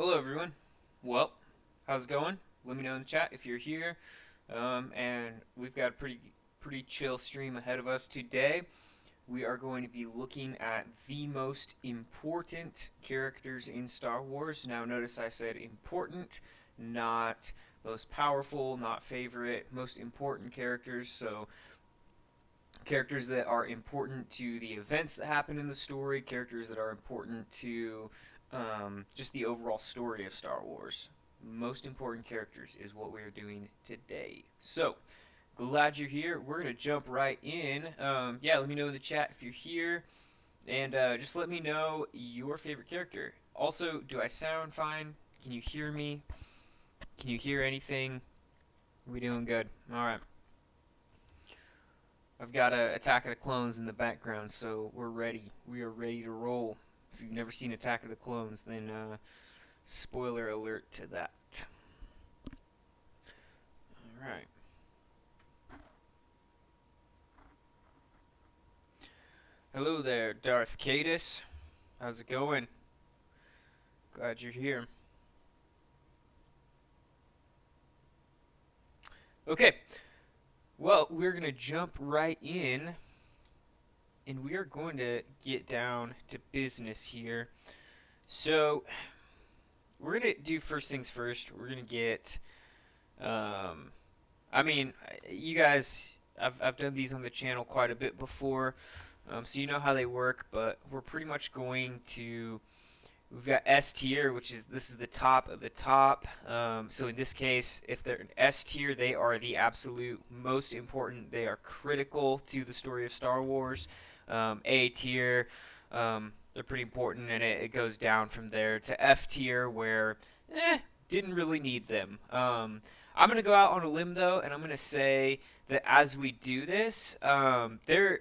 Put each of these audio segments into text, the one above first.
Hello, everyone. Well, how's it going? Let me know in the chat if you're here. And we've got a pretty chill stream ahead of us today. We are going to be looking at the most important characters in Star Wars. Now, notice I said important, not most powerful, not favorite, most important characters. So, characters that are important to the events that happen in the story, characters that are important to just the overall story of Star Wars. Most important characters is what we are doing today. So, glad you're here. We're going to jump right in. Yeah, let me know in the chat if you're here. And just let me know your favorite character. Also, do I sound fine? Can you hear me? Can you hear anything? Are we doing good? Alright. I've got Attack of the Clones in the background, so we're ready. We are ready to roll. If you've never seen Attack of the Clones, then spoiler alert to that. Alright. Hello there, Darth Cadus. How's it going? Glad you're here. Okay. Well, we're going to jump right in, and we are going to get down to business here. So, we're going to do first things first. We're going to get, I mean, you guys, I've done these on the channel quite a bit before, so you know how they work, but we're pretty much going to, we've got S tier, this is the top of the top. So in this case, if they're an S tier, they are the absolute most important. They are critical to the story of Star Wars. A tier, they're pretty important, and it goes down from there to F tier, where didn't really need them. I'm going to go out on a limb, though, and I'm going to say that as we do this, there's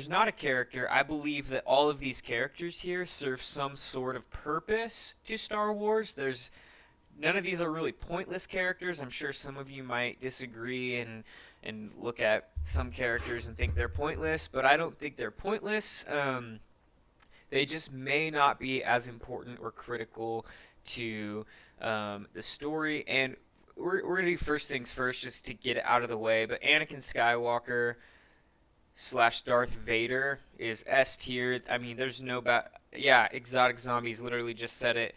not a character. I believe that all of these characters here serve some sort of purpose to Star Wars. None of these are really pointless characters. I'm sure some of you might disagree and look at some characters and think they're pointless, but I don't think they're pointless. They just may not be as important or critical to the story. And we're going to do first things first just to get it out of the way. But Anakin Skywalker / Darth Vader is S tier. I mean, there's no yeah, Exotic Zombies literally just said it.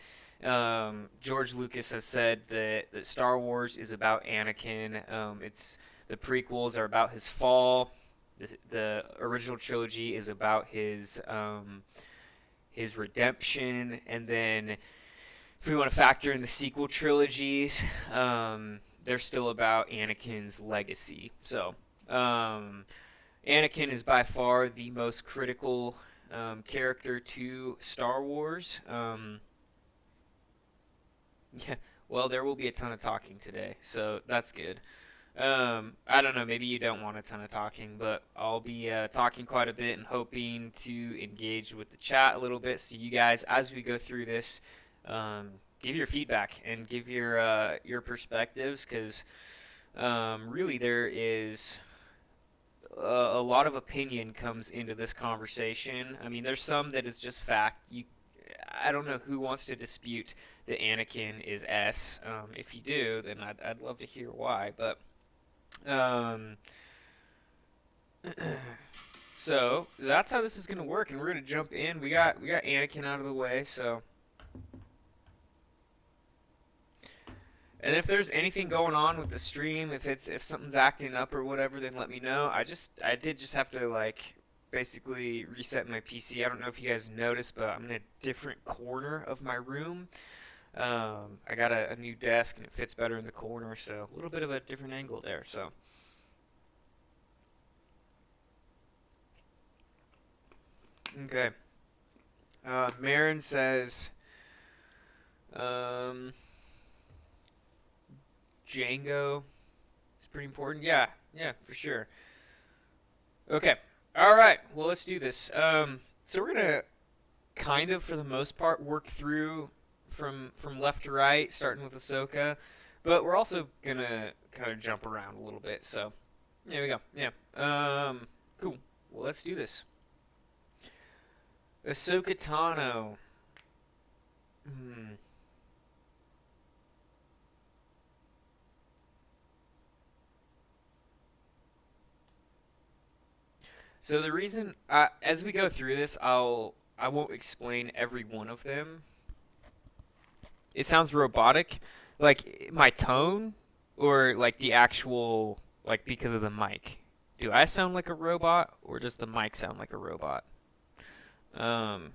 George Lucas has said that Star Wars is about Anakin. The prequels are about his fall. The original trilogy is about his redemption, and then if we want to factor in the sequel trilogies, they're still about Anakin's legacy. So, Anakin is by far the most critical character to Star Wars. Yeah, well, there will be a ton of talking today, so that's good. I don't know, maybe you don't want a ton of talking, but I'll be talking quite a bit and hoping to engage with the chat a little bit. So you guys, as we go through this, give your feedback and give your perspectives, because really there is a lot of opinion comes into this conversation. I mean, there's some that is just fact. I don't know who wants to dispute that Anakin is S. If you do, then I'd love to hear why. But so that's how this is gonna work, and we're gonna jump in. We got Anakin out of the way, so. And if there's anything going on with the stream, if something's acting up or whatever, then let me know. I did just have to like basically reset my PC. I don't know if you guys noticed, but I'm in a different corner of my room. I got a new desk and it fits better in the corner, so a little bit of a different angle there. So. Okay. Marin says, Django is pretty important. Yeah, for sure. Okay. All right. Well, let's do this. So we're gonna kind of, for the most part, work through from left to right, starting with Ahsoka, but we're also gonna kind of jump around a little bit. So there we go. Yeah. Cool. Well, let's do this. Ahsoka Tano. Hmm. So the reason, as we go through this, I won't explain every one of them. It sounds robotic, like my tone, or like the actual, like because of the mic. Do I sound like a robot, or does the mic sound like a robot? Um,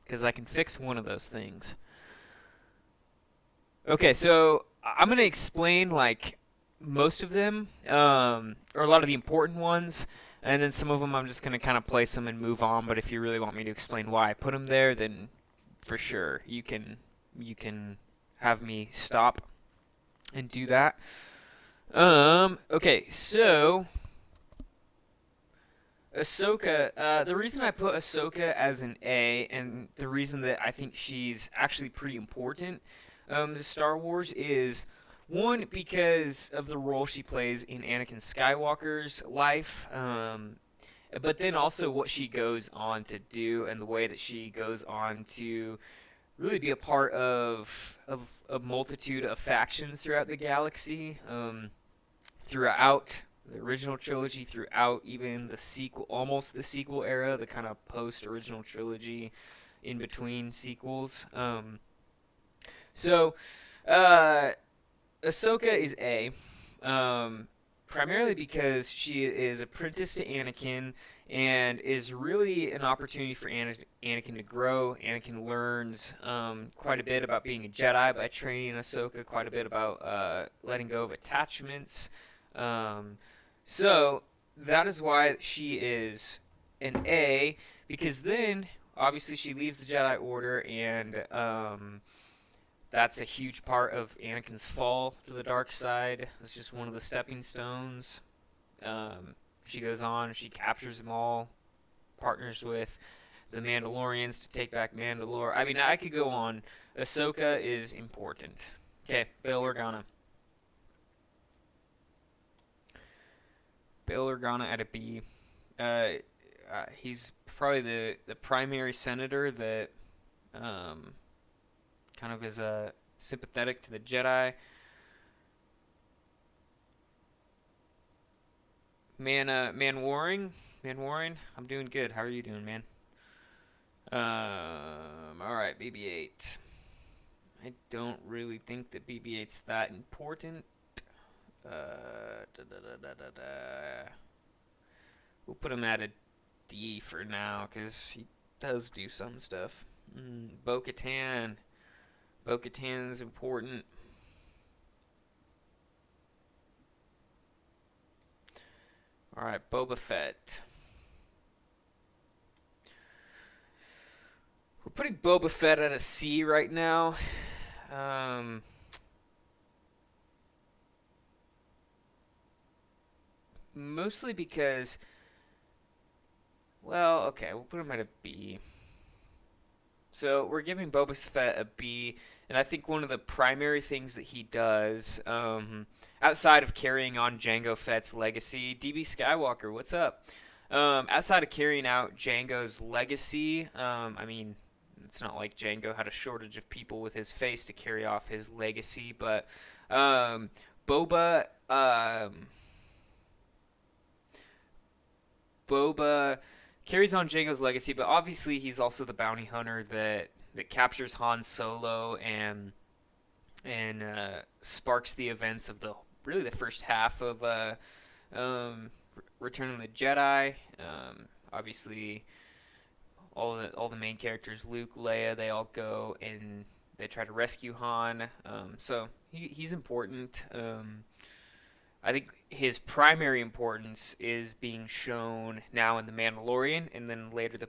because I can fix one of those things. Okay, so I'm gonna explain like most of them, or a lot of the important ones, and then some of them I'm just gonna kind of place them and move on. But if you really want me to explain why I put them there, then for sure you can have me stop and do that. Okay, so Ahsoka. The reason I put Ahsoka as an A, and the reason that I think she's actually pretty important to Star Wars is one because of the role she plays in Anakin Skywalker's life, but then also what she goes on to do and the way that she goes on to really be a part of a multitude of factions throughout the galaxy. Throughout the original trilogy, throughout even the sequel, almost the sequel era, the kind of post original trilogy in between sequels. So, uh, Ahsoka is A, primarily because she is apprenticed to Anakin and is really an opportunity for Anakin to grow. Anakin learns quite a bit about being a Jedi by training Ahsoka, quite a bit about letting go of attachments. Um, so that is why she is an A, because then obviously she leaves the Jedi Order, and that's a huge part of Anakin's fall to the dark side. It's just one of the stepping stones. She goes on, she captures them all, partners with the Mandalorians to take back Mandalore. I mean, I could go on. Ahsoka is important. Okay, Bail Organa. Bail Organa at a B. He's probably the primary senator that um, kind of is sympathetic to the Jedi. Man Warring. I'm doing good. How are you doing, man? All right, BB-8. I don't really think that BB-8's that important. Da, da, da, da, da, da. We'll put him at a D for now because he does do some stuff. Bo-Katan. Bo-Katan's important. All right, Boba Fett. We're putting Boba Fett at a C right now. Um, Mostly because, well, okay, we'll put him at a B. So we're giving Boba Fett a B, and I think one of the primary things that he does, outside of carrying on Jango Fett's legacy, DB Skywalker, what's up? Outside of carrying out Jango's legacy, I mean, it's not like Jango had a shortage of people with his face to carry off his legacy, but um, Boba, Boba carries on Jango's legacy, but obviously he's also the bounty hunter that captures Han Solo and sparks the events of the really the first half of um, Return of the Jedi. Obviously, all the main characters, Luke, Leia, they all go and they try to rescue Han. So he's important. I think his primary importance is being shown now in the Mandalorian, and then later the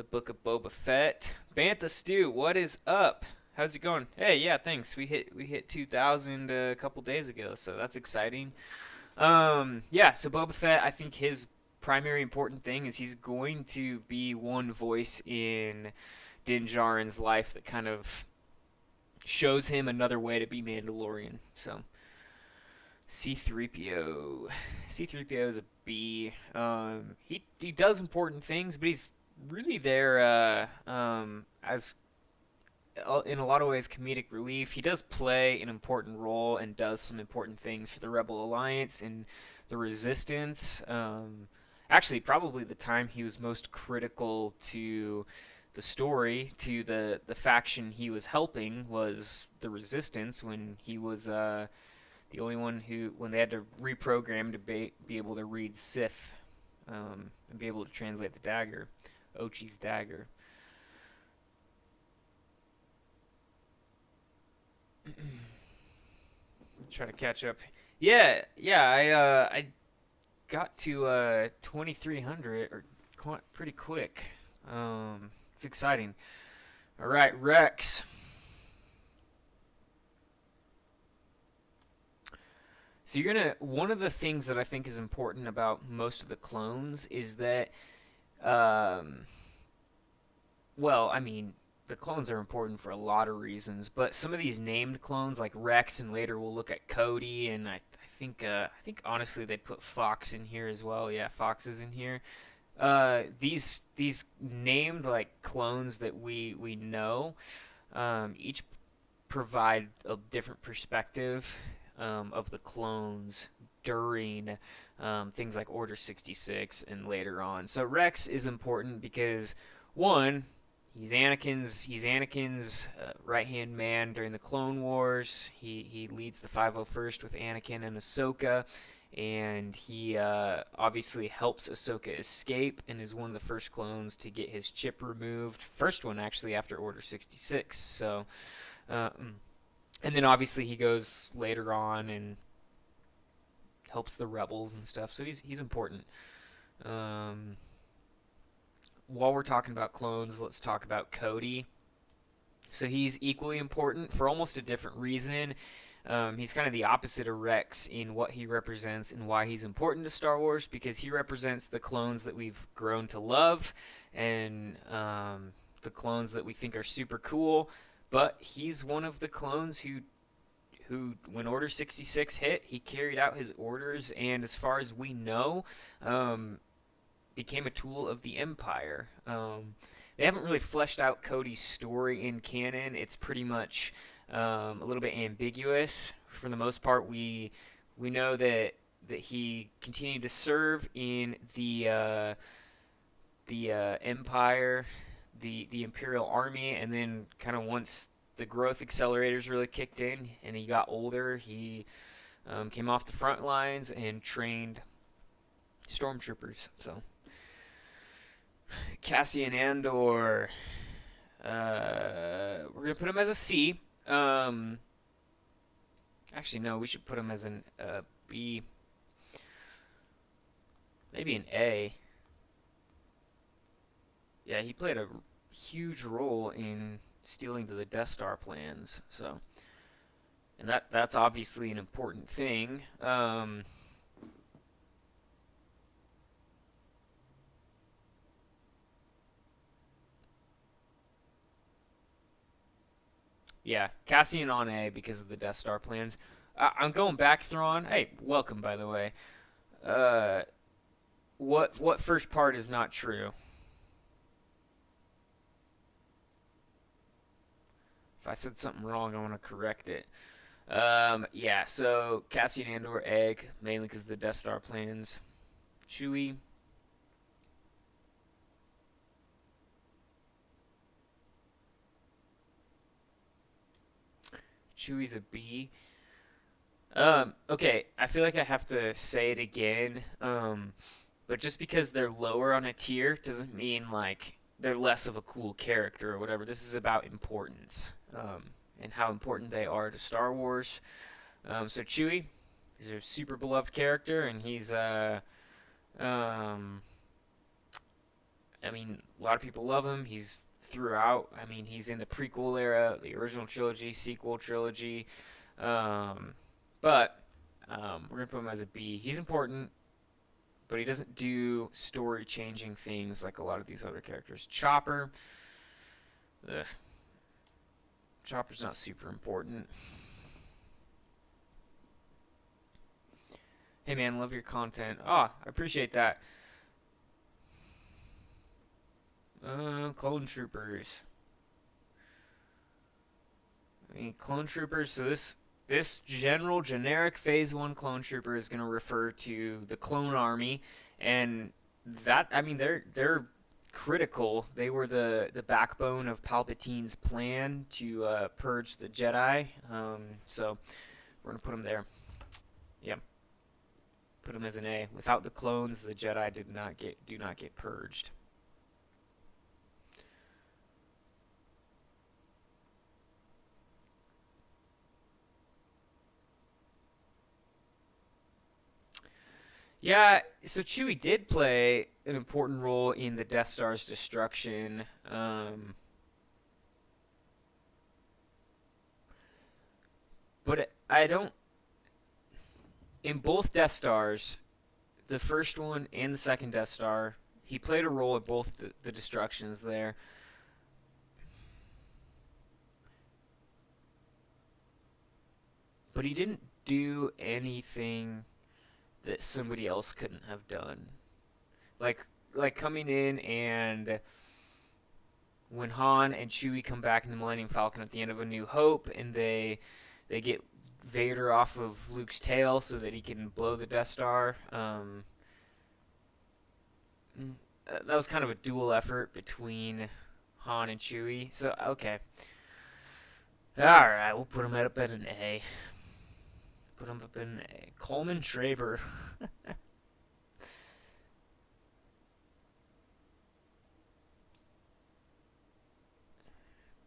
book of Boba Fett. Bantha Stew, what is up? How's it going? Hey, yeah, thanks. We hit 2,000 a couple days ago, so that's exciting. Yeah, so Boba Fett, I think his primary important thing is he's going to be one voice in Din Djarin's life that kind of shows him another way to be Mandalorian. So C3PO. C3PO is a B. He does important things, but he's really there as in a lot of ways comedic relief. He does play an important role and does some important things for the Rebel Alliance and the Resistance. Actually, probably the time he was most critical to the story, to the faction he was helping, was the Resistance, when he was the only one who, when they had to reprogram to be able to read Sith, and be able to translate the dagger, Ochi's dagger. Try to catch up. Yeah, I got to 2300 or pretty quick. It's exciting. All right, Rex. So you're gonna. One of the things that I think is important about most of the clones is that, um, well, I mean, the clones are important for a lot of reasons, but some of these named clones, like Rex, and later we'll look at Cody, and I think honestly they put Fox in here as well. Yeah, Fox is in here. These named like clones that we know, each provide a different perspective, of the clones during, things like Order 66 and later on. So Rex is important because, one, he's Anakin's right hand man during the Clone Wars. He leads the 501st with Anakin and Ahsoka, and he obviously helps Ahsoka escape and is one of the first clones to get his chip removed. First one actually after Order 66. So, and then obviously he goes later on and helps the rebels and stuff. So he's important. Um, while we're talking about clones, let's talk about Cody. So he's equally important for almost a different reason. He's kind of the opposite of Rex in what he represents and why he's important to Star Wars, because he represents the clones that we've grown to love, and the clones that we think are super cool. But he's one of the clones who, when Order 66 hit, he carried out his orders, and as far as we know, became a tool of the Empire. They haven't really fleshed out Cody's story in canon. It's pretty much, a little bit ambiguous. For the most part, we know that he continued to serve in the Empire, the Imperial Army, and then kind of once the growth accelerators really kicked in and he got older, he came off the front lines and trained stormtroopers. So Cassian Andor, we're gonna put him as a C. Actually, no, we should put him as an B, maybe an A. Yeah, he played a huge role in stealing to the Death Star plans. So, and that's obviously an important thing. Yeah, Cassian on A because of the Death Star plans. I'm going back, Thrawn. Hey, welcome, by the way. Uh, what first part is not true? If I said something wrong, I want to correct it. Yeah, so Cassian Andor egg, mainly because of the Death Star plans. Chewie. Chewie's a B. Okay, I feel like I have to say it again. But just because they're lower on a tier doesn't mean like they're less of a cool character or whatever. This is about importance, and how important they are to Star Wars. So Chewie is a super beloved character, and he's um, I mean, a lot of people love him. He's throughout. I mean, he's in the prequel era, the original trilogy, sequel trilogy. Um, but we're gonna put him as a B. He's important, but he doesn't do story-changing things like a lot of these other characters. Chopper, ugh, Chopper's not super important. Hey man, love your content. Ah, I appreciate that. Clone Troopers. I mean, clone troopers. So this generic Phase 1 clone trooper is going to refer to the clone army, and that, I mean, they're critical. They were the backbone of Palpatine's plan to purge the Jedi. So we're going to put them there. Yeah, put them as an A. Without the clones, the Jedi do not get purged. Yeah, so Chewie did play an important role in the Death Star's destruction. But I don't. In both Death Stars, the first one and the second Death Star, he played a role in both the destructions there. But he didn't do anything that somebody else couldn't have done. Like like coming in, and when Han and Chewie come back in the Millennium Falcon at the end of A New Hope, and they get Vader off of Luke's tail so that he can blow the Death Star. That was kind of a dual effort between Han and Chewie. So okay, all right, we'll put him up at an A. Put him up in an A. Coleman Traber.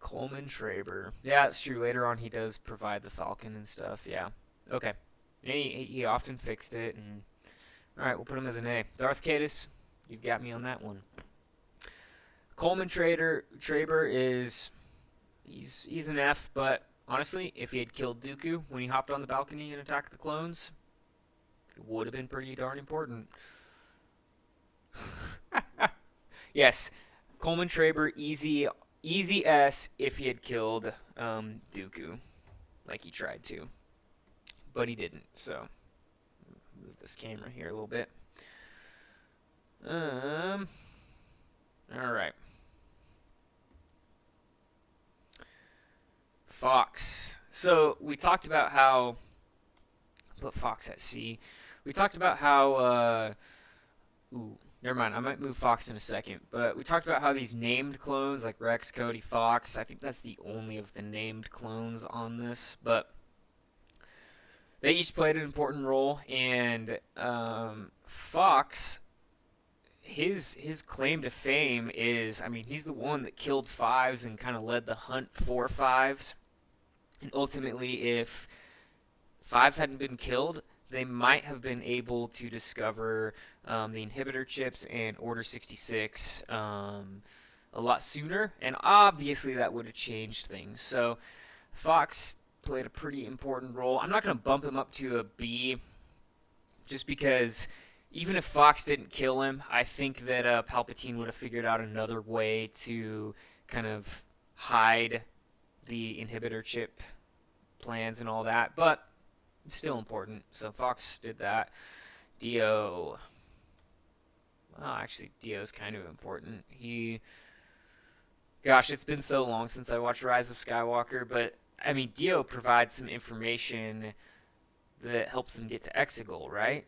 Coleman Traber. Yeah, it's true. Later on, he does provide the Falcon and stuff. Yeah. Okay. And he often fixed it. And all right, we'll put him as an A. Darth Caedus, you've got me on that one. Coleman Traber is he's an F, but honestly, if he had killed Dooku when he hopped on the balcony and attacked the clones, it would have been pretty darn important. Yes, Coleman Traber, easy S if he had killed Dooku, like he tried to, but he didn't. So move this camera here a little bit. All right. Fox. So we talked about how put Fox at C. We talked about how never mind. I might move Fox in a second, but we talked about how these named clones like Rex, Cody, Fox. I think that's the only of the named clones on this, but they each played an important role. And Fox, his claim to fame is, I mean, he's the one that killed Fives and kind of led the hunt for Fives. And ultimately, if Fives hadn't been killed, they might have been able to discover the inhibitor chips and Order 66 a lot sooner, and obviously that would have changed things. So Fox played a pretty important role. I'm not going to bump him up to a B, just because even if Fox didn't kill him, I think that Palpatine would have figured out another way to kind of hide the inhibitor chip plans and all that, but still important. So Fox did that. Dio. Well, actually, Dio's kind of important. Gosh, it's been so long since I watched Rise of Skywalker, but I mean, Dio provides some information that helps them get to Exegol, right?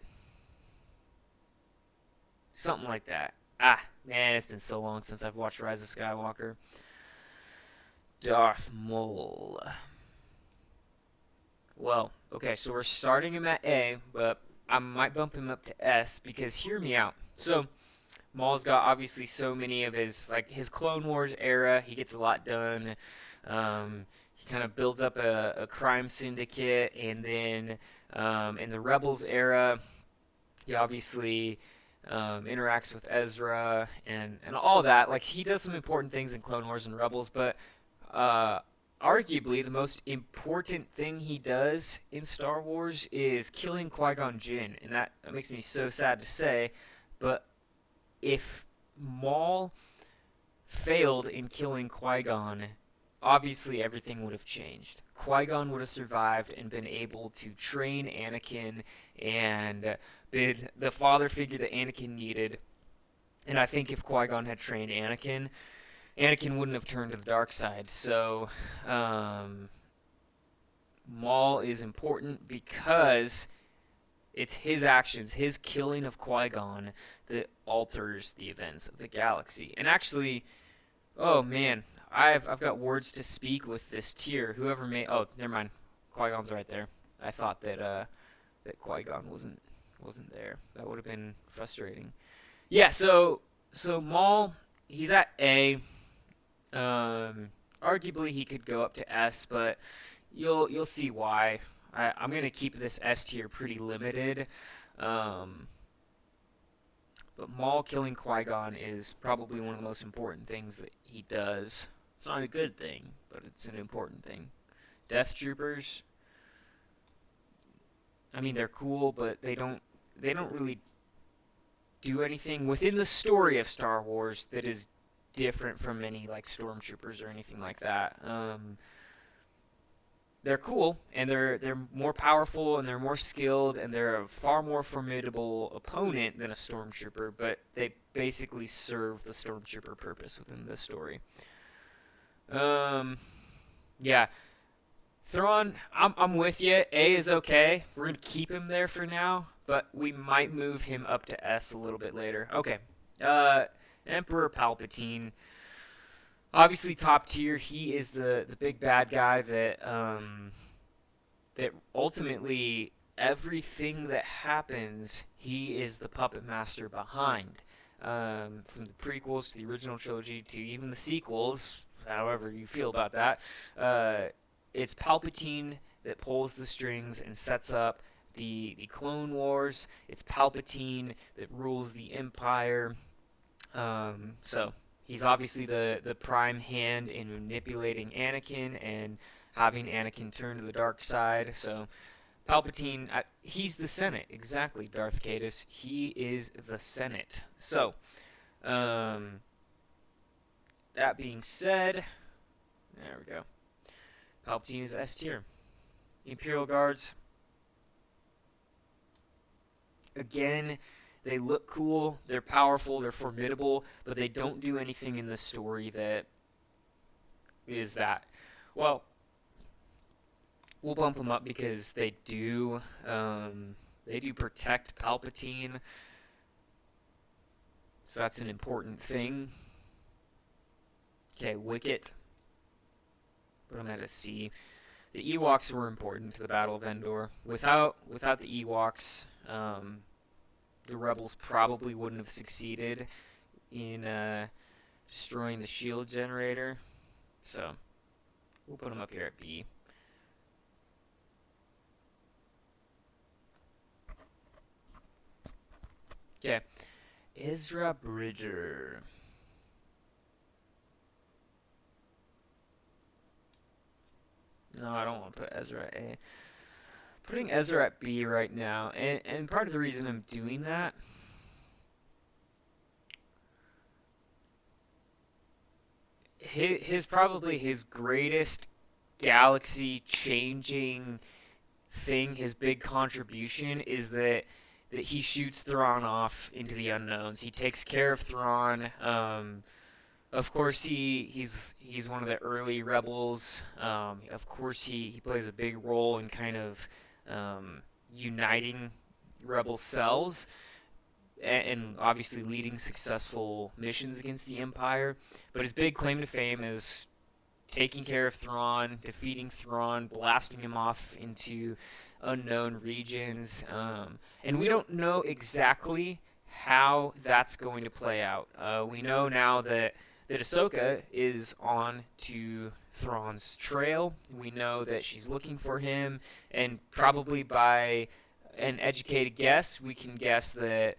Something like that. Ah, man, it's been so long since I've watched Rise of Skywalker. Darth Maul. Well, okay, so we're starting him at A, but I might bump him up to S, because hear me out. So Maul's got obviously so many of his Clone Wars era. He gets a lot done. He kind of builds up a crime syndicate, and then in the Rebels era, he obviously interacts with Ezra and all that. Like, he does some important things in Clone Wars and Rebels, but arguably the most important thing he does in Star Wars is killing Qui-Gon Jinn, and that makes me so sad to say, but if Maul failed in killing Qui-Gon, obviously everything would have changed. Qui-Gon would have survived and been able to train Anakin and been the father figure that Anakin needed. And I think if Qui-Gon had trained Anakin, Anakin wouldn't have turned to the dark side. So, Maul is important because it's his actions, his killing of Qui-Gon, that alters the events of the galaxy. And actually, oh man, I've got words to speak with this tier. Whoever made, oh, never mind, Qui-Gon's right there. I thought that Qui-Gon wasn't there. That would have been frustrating. Yeah, so Maul, he's at A. Arguably he could go up to S, but you'll see why. I'm gonna keep this S tier pretty limited. Um, but Maul killing Qui-Gon is probably one of the most important things that he does. It's not a good thing, but it's an important thing. Death Troopers, I mean they're cool, but they don't really do anything within the story of Star Wars that is different from any like stormtroopers or anything like that. They're cool and they're more powerful and they're more skilled and they're a far more formidable opponent than a stormtrooper, but they basically serve the stormtrooper purpose within the story. Um, yeah, Thrawn, I'm with you. A is okay. We're gonna keep him there for now, but we might move him up to S a little bit later. Okay. Uh, Emperor Palpatine, obviously top tier. He is the big bad guy that ultimately everything that happens, he is the puppet master behind. From the prequels to the original trilogy to even the sequels, however you feel about that, it's Palpatine that pulls the strings and sets up the Clone Wars. It's Palpatine that rules the Empire. So he's obviously the prime hand in manipulating Anakin and having Anakin turn to the dark side. So Palpatine, he's the Senate. Exactly, Darth Caedus. He is the Senate. So, that being said, there we go. Palpatine is S tier. Imperial Guards, again, they look cool, they're powerful, they're formidable, but they don't do anything in the story that is that. Well, we'll bump them up because they do protect Palpatine, so that's an important thing. Okay, Wicket, put them at a C. The Ewoks were important to the Battle of Endor. Without the Ewoks, the rebels probably wouldn't have succeeded in destroying the shield generator. So we'll put them up here at B. Okay, Ezra Bridger. No, I don't want to put Ezra at A. Putting Ezra at B right now, and part of the reason I'm doing that, his probably his greatest galaxy changing thing, his big contribution is that he shoots Thrawn off into the unknowns. He takes care of Thrawn. Of course, he's one of the early rebels. Of course, he plays a big role in kind of uniting rebel cells and obviously leading successful missions against the Empire. But his big claim to fame is taking care of Thrawn, defeating Thrawn, blasting him off into unknown regions. And we don't know exactly how that's going to play out. We know now that Ahsoka is on to Thrawn's trail. We know that she's looking for him, and probably by an educated guess, we can guess that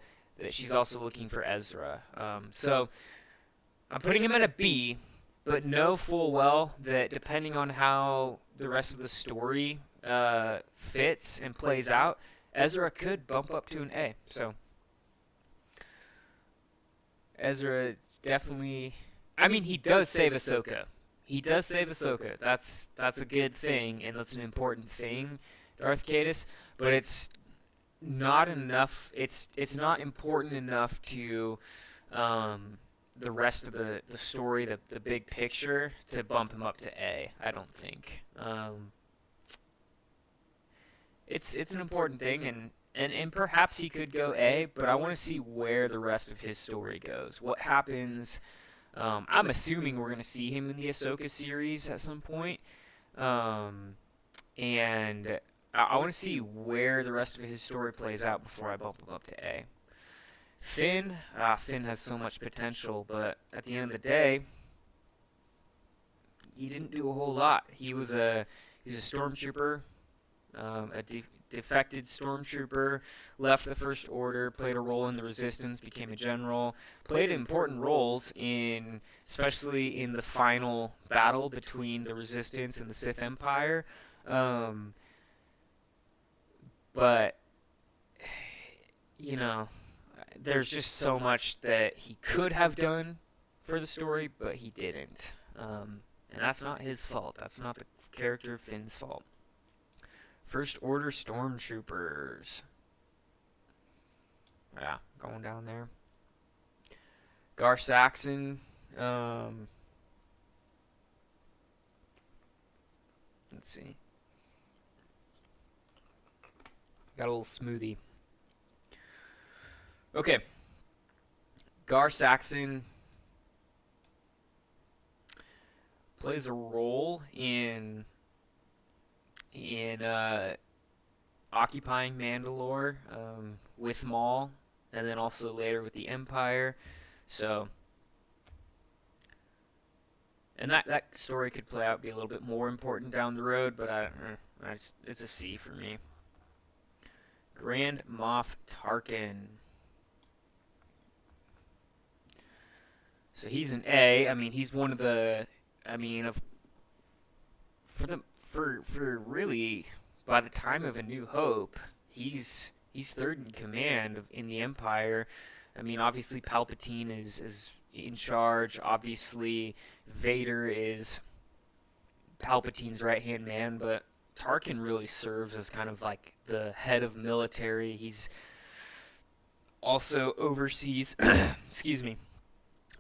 she's also looking for Ezra. So I'm putting him at a B, but know full well that depending on how the rest of the story fits and plays out, Ezra could bump up to an A. So Ezra definitely, I mean, he does save Ahsoka. He does save Ahsoka. That's a good thing, and that's an important thing, Darth Caedus. But it's not enough. It's not important enough to the rest of the story, the big picture, to bump him up to A. I don't think. it's an important thing, and perhaps he could go A, but I want to see where the rest of his story goes. What happens? I'm assuming we're gonna see him in the Ahsoka series at some point, um, and I want to see where the rest of his story plays out before I bump him up to A. Finn has so much potential, but at the end of the day, he didn't do a whole lot. He was a stormtrooper, defected stormtrooper, left the First Order, played a role in the Resistance, became a general, played important roles in, especially in the final battle between the Resistance and the Sith Empire. Um, but you know, there's just so much that he could have done for the story, but he didn't. And that's not his fault. That's not the character of Finn's fault. First Order Stormtroopers. Yeah, going down there. Gar Saxon. Let's see. Got a little smoothie. Okay. Gar Saxon plays a role in occupying Mandalore with Maul, and then also later with the Empire. So, and that story could play out, be a little bit more important down the road, but it's a C for me. Grand Moff Tarkin. So he's an A. I mean, he's one of the. I mean, for really, by the time of A New Hope, he's third in command in the Empire. I mean, obviously Palpatine is in charge. Obviously, Vader is Palpatine's right-hand man, but Tarkin really serves as kind of like the head of military. He's also oversees,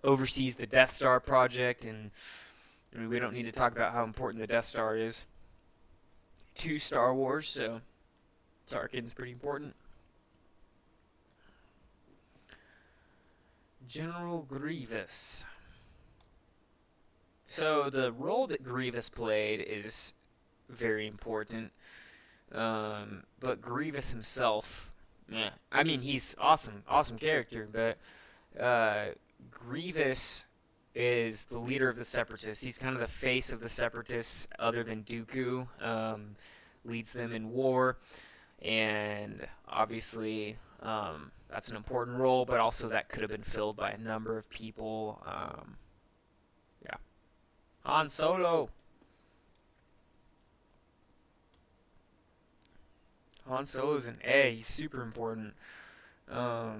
oversees the Death Star project, and I mean, we don't need to talk about how important the Death Star is to Star Wars, so Tarkin's pretty important. General Grievous. So the role that Grievous played is very important, but Grievous himself, I mean, he's awesome character, but Grievous is the leader of the Separatists. He's kind of the face of the Separatists, other than Dooku. Leads them in war, and obviously that's an important role, but also that could have been filled by a number of people. Yeah. Han Solo. Han Solo's an A. He's super important. I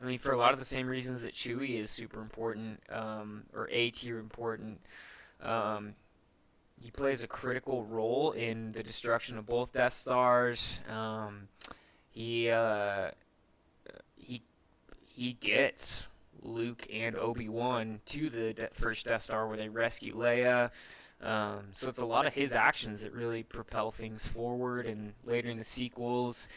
mean, for a lot of the same reasons that Chewie is super important, or A tier important. He plays a critical role in the destruction of both Death Stars. He gets Luke and Obi-Wan to the first Death Star where they rescue Leia. So it's a lot of his actions that really propel things forward, and later in the sequels,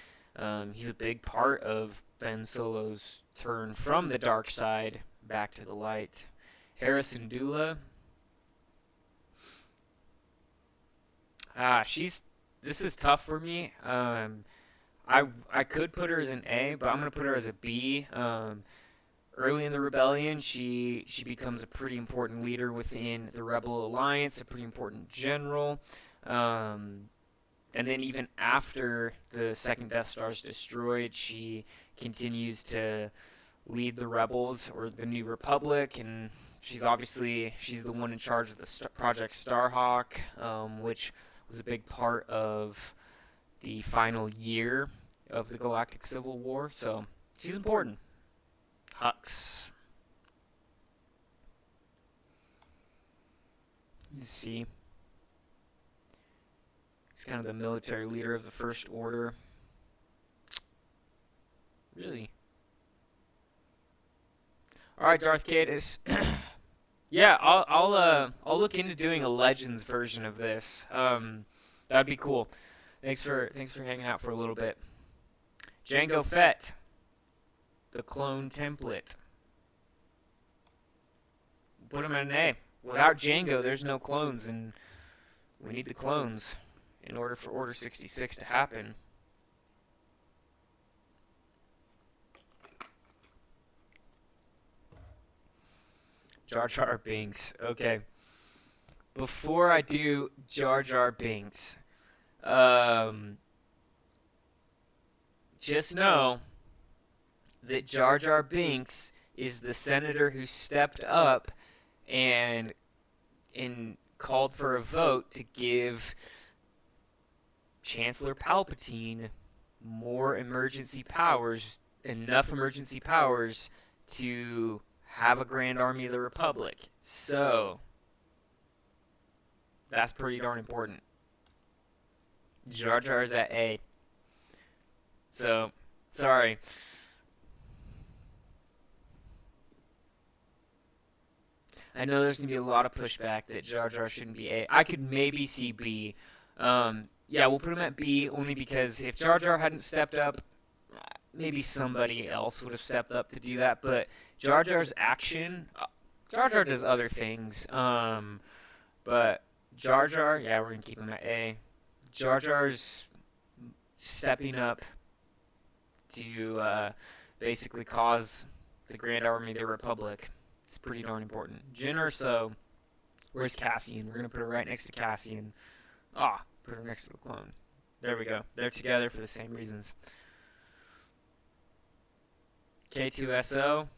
he's a big part of Ben Solo's turn from the dark side back to the light. Harrison Dula. This is tough for me. I could put her as an A, but I'm gonna put her as a B. Early in the rebellion, she becomes a pretty important leader within the Rebel Alliance, a pretty important general. And then even after the second Death Star is destroyed, she continues to lead the rebels, or the New Republic, and she's the one in charge of the Project Starhawk, which was a big part of the final year of the Galactic Civil War. So she's important. Hux. Let's see. He's kind of the military leader of the First Order. Really? All right, Darth Caedus. Yeah, I'll look into doing a Legends version of this. That'd be cool. Thanks for hanging out for a little bit. Django Fett, the clone template. Put him in an A. Without Django, there's no clones, and we need the clones in order for Order 66 to happen. Jar Jar Binks. Okay. Before I do Jar Jar Binks, just know that Jar Jar Binks is the senator who stepped up and called for a vote to give Chancellor Palpatine more emergency powers, enough emergency powers to have a Grand Army of the Republic. So, that's pretty darn important. Jar Jar is at A. So, sorry. I know there's going to be a lot of pushback that Jar Jar shouldn't be A. I could maybe see B. Yeah, we'll put him at B only because if Jar Jar hadn't stepped up, maybe somebody else would have stepped up to do that. But Jar Jar's action, Jar Jar does other things. But Jar Jar, yeah, we're going to keep him at A. Jar Jar's stepping up to basically cause the Grand Army of the Republic. It's pretty darn important. Jyn Erso, where's Cassian? We're going to put her right next to Cassian. Put her next to the clone. There we go. They're together for the same reasons. K2SO,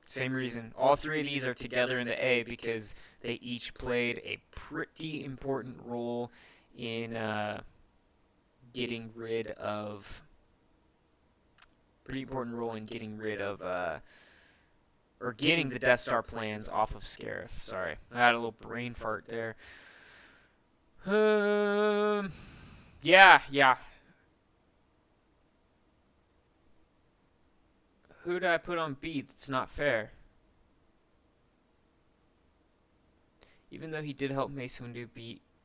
same reason. All three of these are together in the A because they each played a pretty important role in getting rid of or getting the Death Star plans off of Scarif. Sorry, I had a little brain fart there. Yeah. Who did I put on B? That's not fair. Even though he did help Mace Windu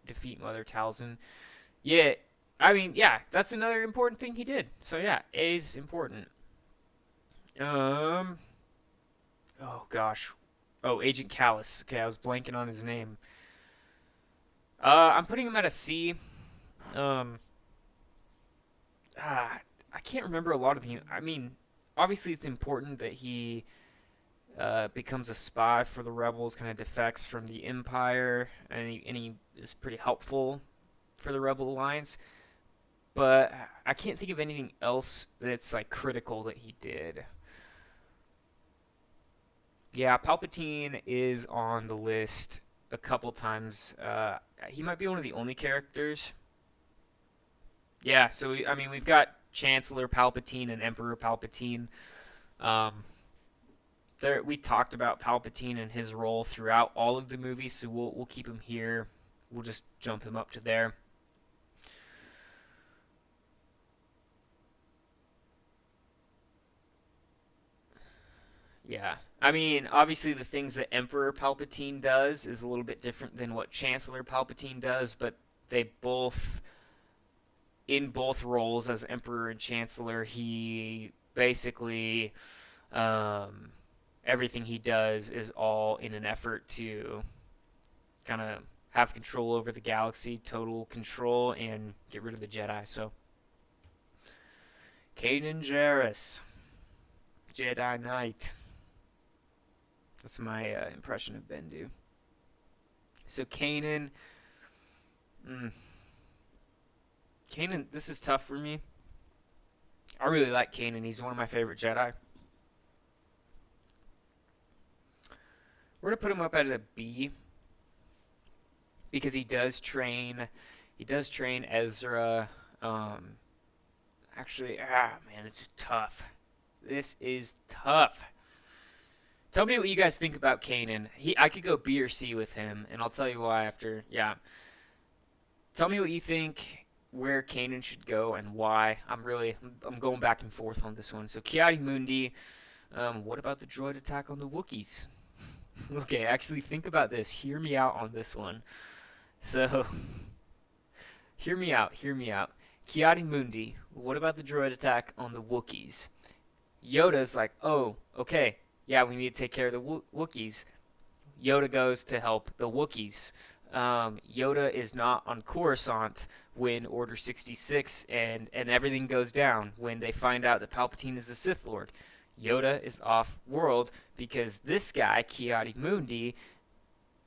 defeat Mother Talzin. Yeah, I mean, yeah, that's another important thing he did. So yeah, A's important. Oh gosh. Oh, Agent Callus. Okay, I was blanking on his name. I'm putting him at a C. I can't remember a lot of the. I mean, obviously it's important that he becomes a spy for the rebels, kind of defects from the Empire, and he is pretty helpful for the Rebel Alliance. But I can't think of anything else that's like critical that he did. Yeah, Palpatine is on the list a couple times. He might be one of the only characters. Yeah, so I mean we've got Chancellor Palpatine and Emperor Palpatine. We talked about Palpatine and his role throughout all of the movies, so we'll keep him here. We'll just jump him up to there. Yeah. I mean, obviously the things that Emperor Palpatine does is a little bit different than what Chancellor Palpatine does, but they both, in both roles as Emperor and Chancellor, he basically, everything he does is all in an effort to kind of have control over the galaxy, total control, and get rid of the Jedi. So, Kanan Jarrus, Jedi Knight. That's my impression of Bendu. So Kanan, Kanan, this is tough for me. I really like Kanan. He's one of my favorite Jedi. We're going to put him up as a B because he does train Ezra. Actually, man, it's tough. This is tough. Tell me what you guys think about Kanan. I could go B or C with him, and I'll tell you why after. Yeah. Tell me what you think, where Kanan should go, and why. I'm going back and forth on this one. So, Ki-Adi-Mundi, what about the droid attack on the Wookiees? Okay, actually think about this. Hear me out on this one. So, hear me out, hear me out. Kiadi Mundi, what about the droid attack on the Wookiees? Yoda's like, oh, okay, yeah, we need to take care of the Wookiees. Yoda goes to help the Wookiees. Yoda is not on Coruscant when Order 66 and everything goes down, when they find out that Palpatine is a Sith Lord. Yoda is off world because this guy, Kiadi Mundi,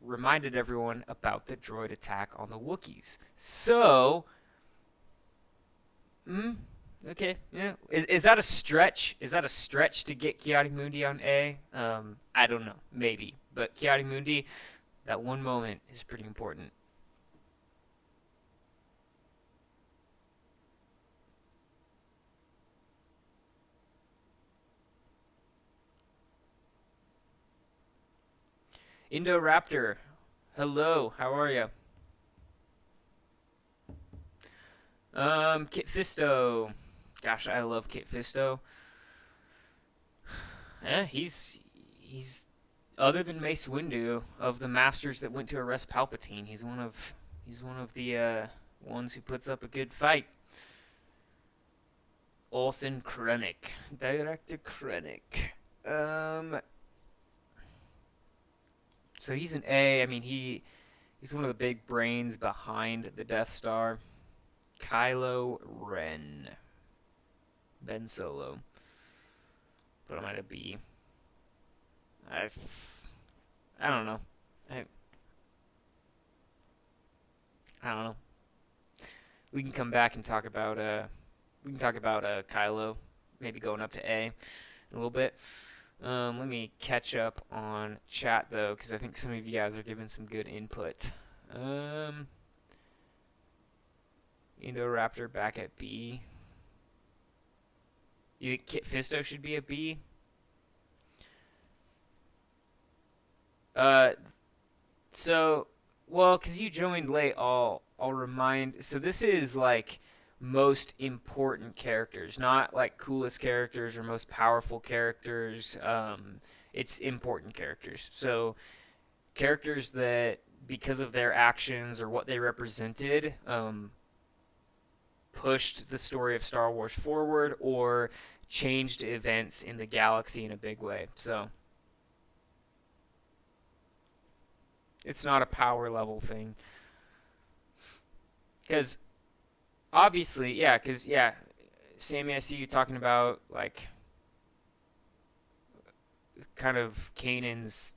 reminded everyone about the droid attack on the Wookiees. So, okay, yeah. Is that a stretch? Is that a stretch to get Kiadi Mundi on A? I don't know, maybe. But Kiadi Mundi, that one moment is pretty important. Indoraptor, hello, how are you? Kit Fisto. Gosh, I love Kit Fisto. He's other than Mace Windu of the masters that went to arrest Palpatine. He's one of the ones who puts up a good fight. Olsen Krennic, Director Krennic. So he's an A. I mean, he's one of the big brains behind the Death Star. Kylo Ren. Ben Solo. Put him at a B. I don't know. I I don't know. We can come back and talk about Kylo, maybe going up to A a little bit. Let me catch up on chat though, because I think some of you guys are giving some good input. Indoraptor back at B. You think Kit Fisto should be a B? Uh, so, well, because you joined late, I'll remind. So this is like most important characters, not like coolest characters or most powerful characters. It's important characters. So characters that, because of their actions or what they represented, pushed the story of Star Wars forward or changed events in the galaxy in a big way. So it's not a power level thing. Because obviously, yeah, Sammy, I see you talking about like kind of Kanan's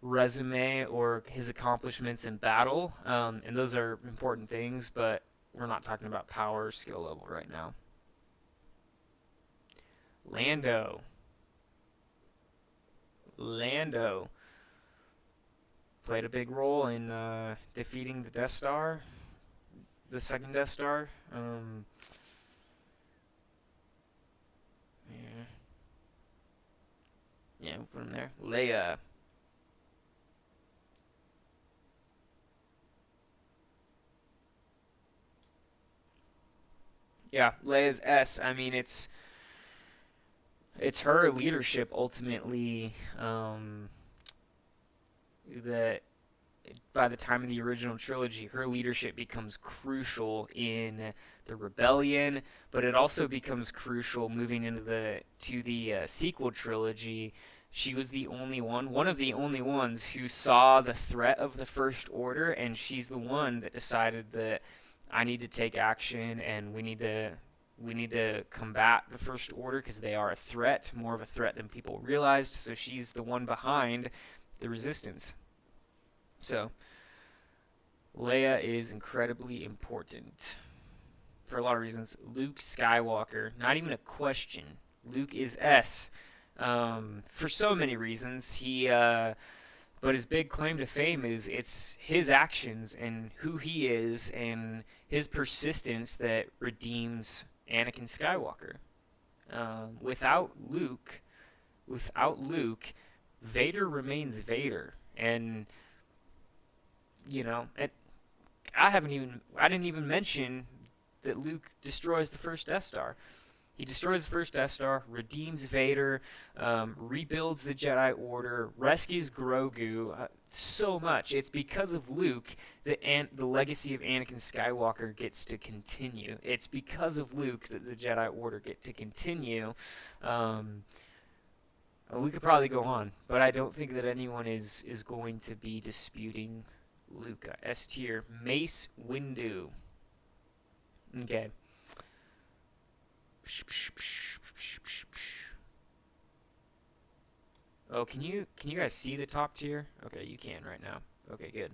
resume or his accomplishments in battle, and those are important things, but we're not talking about power skill level right now. Lando. Lando played a big role in defeating the Death Star, the second Death Star. Yeah, yeah, we'll put him there. Leia. Yeah, Leia's S. I mean, it's her leadership ultimately, that by the time of the original trilogy, her leadership becomes crucial in the rebellion, but it also becomes crucial moving into the sequel trilogy. She was the only one of the only ones who saw the threat of the First Order, and she's the one that decided that I need to take action, and we need to combat the First Order because they are a threat, more of a threat than people realized. So she's the one behind the Resistance. So Leia is incredibly important for a lot of reasons. Luke Skywalker, not even a question. Luke is S. For so many reasons. But his big claim to fame is it's his actions and who he is and his persistence that redeems Anakin Skywalker. Without Luke, Vader remains Vader, and you know, I didn't even mention that Luke destroys the first Death Star. He destroys the first Death Star, redeems Vader, rebuilds the Jedi Order, rescues Grogu. So much. It's because of Luke that the legacy of Anakin Skywalker gets to continue. It's because of Luke that the Jedi Order get to continue. We could probably go on, but I don't think that anyone is going to be disputing Luke. S tier. Mace Windu. Okay. Oh, can you guys see the top tier? Okay, you can right now. Okay, good.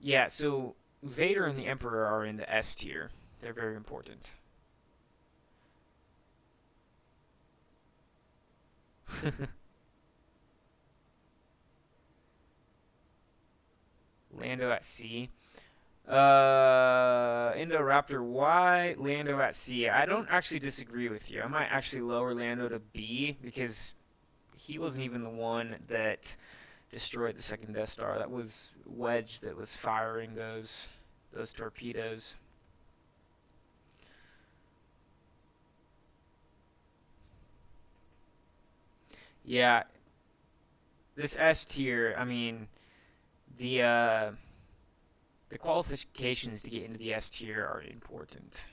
Yeah, so Vader and the Emperor are in the S tier. They're very important. Lando at C. Indoraptor Y, Lando at C. I don't actually disagree with you. I might actually lower Lando to B because he wasn't even the one that destroyed the second Death Star. That was Wedge that was firing those torpedoes. Yeah, this S tier, I mean, the qualifications to get into the S tier are important.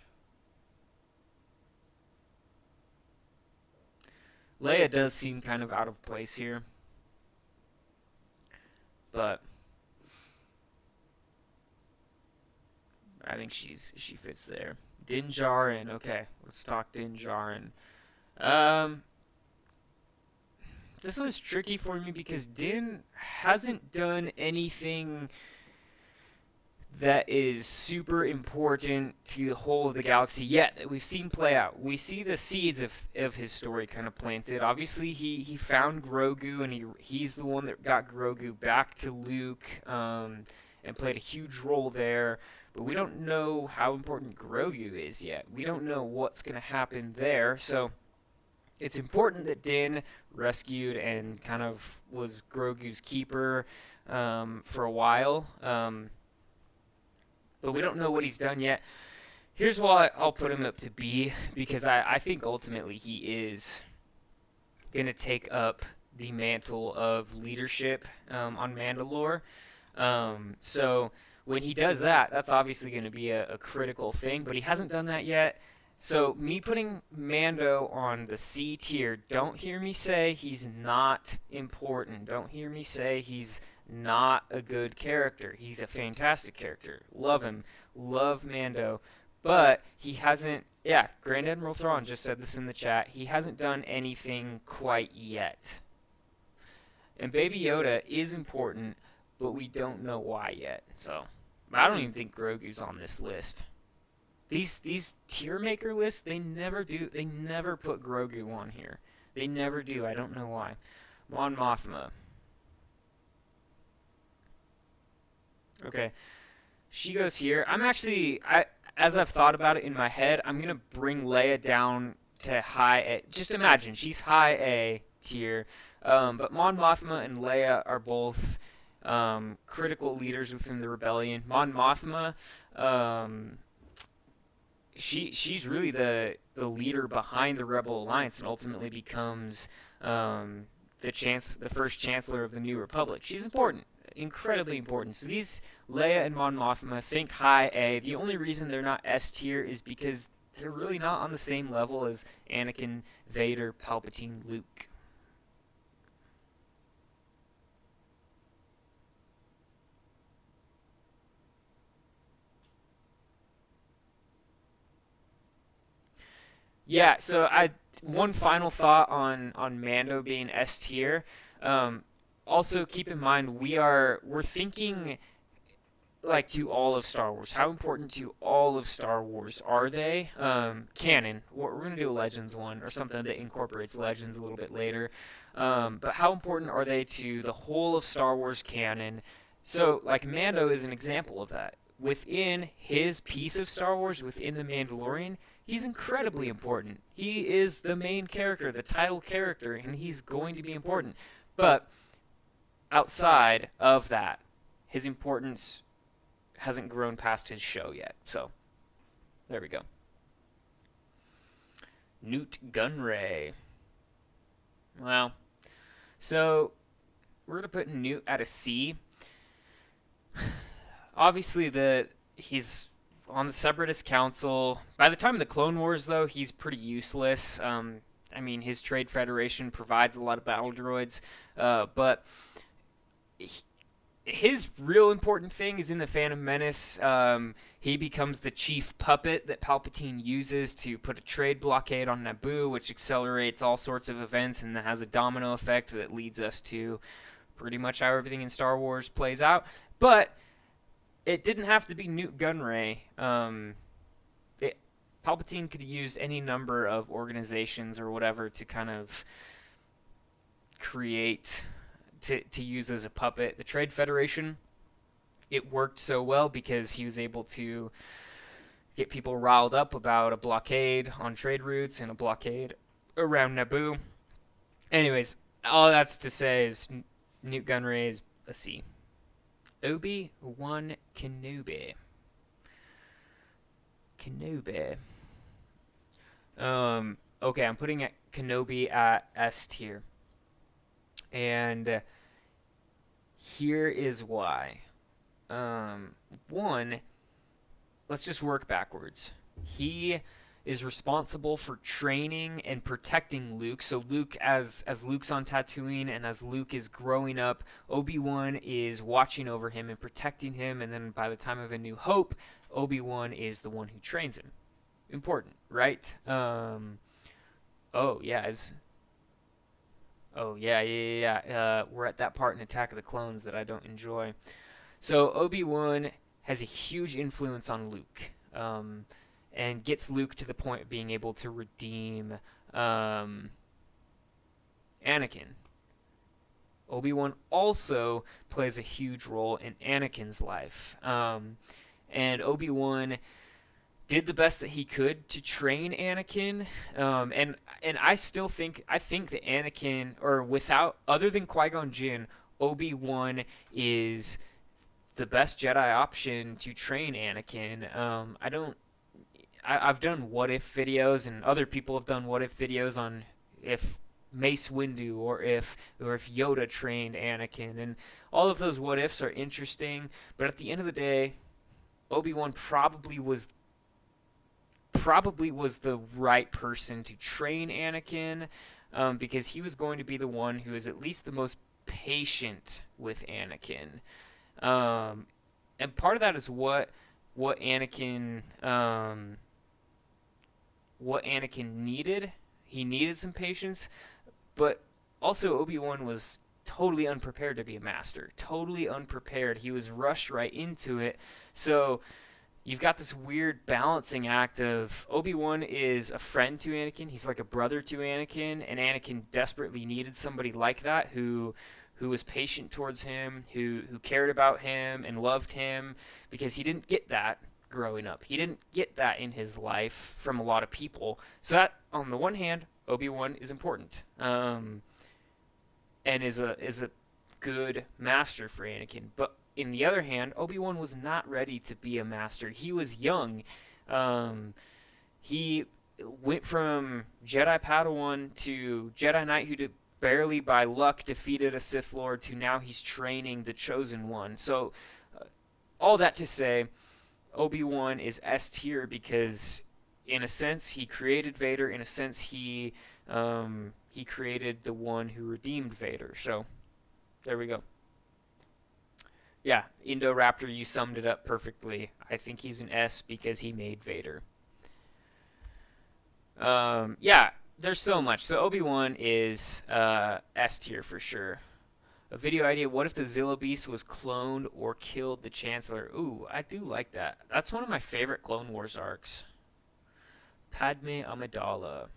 Leia does seem kind of out of place here, but I think she fits there. Din Djarin, okay, let's talk Din Djarin. This was tricky for me because Din hasn't done anything that is super important to the whole of the galaxy yet that we've seen play out. We see the seeds of his story kind of planted. Obviously, he found Grogu, and he's the one that got Grogu back to Luke and played a huge role there. But we don't know how important Grogu is yet. We don't know what's going to happen there. So it's important that Din rescued and kind of was Grogu's keeper for a while. But we don't know what he's done yet. Here's why I'll put him up to B, because I think ultimately he is going to take up the mantle of leadership on Mandalore. So when he does that, that's obviously going to be a critical thing, but he hasn't done that yet. So me putting Mando on the C tier, don't hear me say he's not important. Don't hear me say he's not a good character. He's a fantastic character. Love him. Love Mando. But he hasn't, yeah, Grand Admiral Thrawn just said this in the chat, he hasn't done anything quite yet. And Baby Yoda is important, but we don't know why yet. So I don't even think Grogu's on this list. These Tiermaker lists, they never put Grogu on here. They never do. I don't know why. Mon Mothma. Okay. She goes here. As I've thought about it in my head, I'm going to bring Leia down to high A. Just imagine, she's high A tier. But Mon Mothma and Leia are both critical leaders within the rebellion. Mon Mothma, she's really the leader behind the Rebel Alliance and ultimately becomes the first Chancellor of the New Republic. She's important, incredibly important. So these Leia and Mon Mothma, think high A. The only reason they're not S tier is because they're really not on the same level as Anakin, Vader, Palpatine, Luke. Yeah, so one final thought on Mando being S tier. Also keep in mind we're thinking like to all of Star Wars. How important to all of Star Wars are they? Canon. We're gonna do a Legends one or something that incorporates Legends a little bit later. But how important are they to the whole of Star Wars canon? So like Mando is an example of that. Within his piece of Star Wars, within The Mandalorian, he's incredibly important. He is the main character, the title character, and he's going to be important. But outside of that, his importance hasn't grown past his show yet. So There we go. Newt Gunray. Well, so we're gonna put Newt at a C. Obviously, he's on the Separatist Council. By the time of the Clone Wars, though, he's pretty useless. I mean, his Trade Federation provides a lot of battle droids, but his real important thing is in the Phantom Menace. He becomes the chief puppet that Palpatine uses to put a trade blockade on Naboo, which accelerates all sorts of events and that has a domino effect that leads us to pretty much how everything in Star Wars plays out. But it didn't have to be Newt Gunray. Palpatine could have used any number of organizations or whatever to kind of create, to use as a puppet. The Trade Federation, it worked so well because he was able to get people riled up about a blockade on trade routes and a blockade around Naboo. Anyways, all that's to say is Newt Gunray is a C. Obi-Wan Kenobi. Okay, I'm putting Kenobi at S tier. And here is why. One, let's just work backwards. He is responsible for training and protecting Luke. So Luke, as Luke's on Tatooine and as Luke is growing up, Obi-Wan is watching over him and protecting him. And then by the time of A New Hope, Obi-Wan is the one who trains him. Important, right? We're at that part in Attack of the Clones that I don't enjoy. So Obi-Wan has a huge influence on Luke, and gets Luke to the point of being able to redeem Anakin. Obi-Wan also plays a huge role in Anakin's life, and Obi-Wan did the best that he could to train Anakin, and I think that Anakin, or without, other than Qui-Gon Jinn, Obi-Wan is the best Jedi option to train Anakin. I've done what if videos, and other people have done what if videos on if Mace Windu or if Yoda trained Anakin, and all of those what ifs are interesting. But at the end of the day, Obi-Wan probably was the right person to train Anakin, because he was going to be the one who is at least the most patient with Anakin, and part of that is what Anakin needed. He needed some patience, but also Obi-Wan was totally unprepared to be a master. Totally unprepared. He was rushed right into it. So you've got this weird balancing act of Obi-Wan is a friend to Anakin. He's like a brother to Anakin, and Anakin desperately needed somebody like that who was patient towards him, who cared about him and loved him, because he didn't get that growing up. He didn't get that in his life from a lot of people. So that, on the one hand, Obi-Wan is important, and is a good master for Anakin. But in the other hand, Obi-Wan was not ready to be a master. He was young. He went from Jedi Padawan to Jedi Knight who barely by luck defeated a Sith Lord to now he's training the Chosen One. So all that to say, Obi-Wan is S tier because in a sense he created Vader. In a sense he created the one who redeemed Vader. So there we go. Yeah, Indoraptor, you summed it up perfectly. I think he's an S because he made Vader. Yeah, there's so much. So Obi-Wan is S tier for sure. A video idea, what if the Zilla Beast was cloned or killed the Chancellor? Ooh, I do like that. That's one of my favorite Clone Wars arcs. Padme Amidala,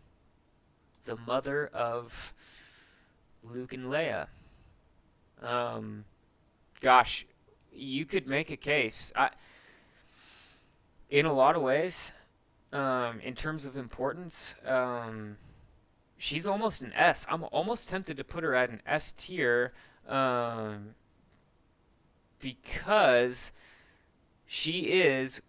the mother of Luke and Leia. Gosh, you could make a case. In a lot of ways, in terms of importance, she's almost an S. I'm almost tempted to put her at an S tier, because she is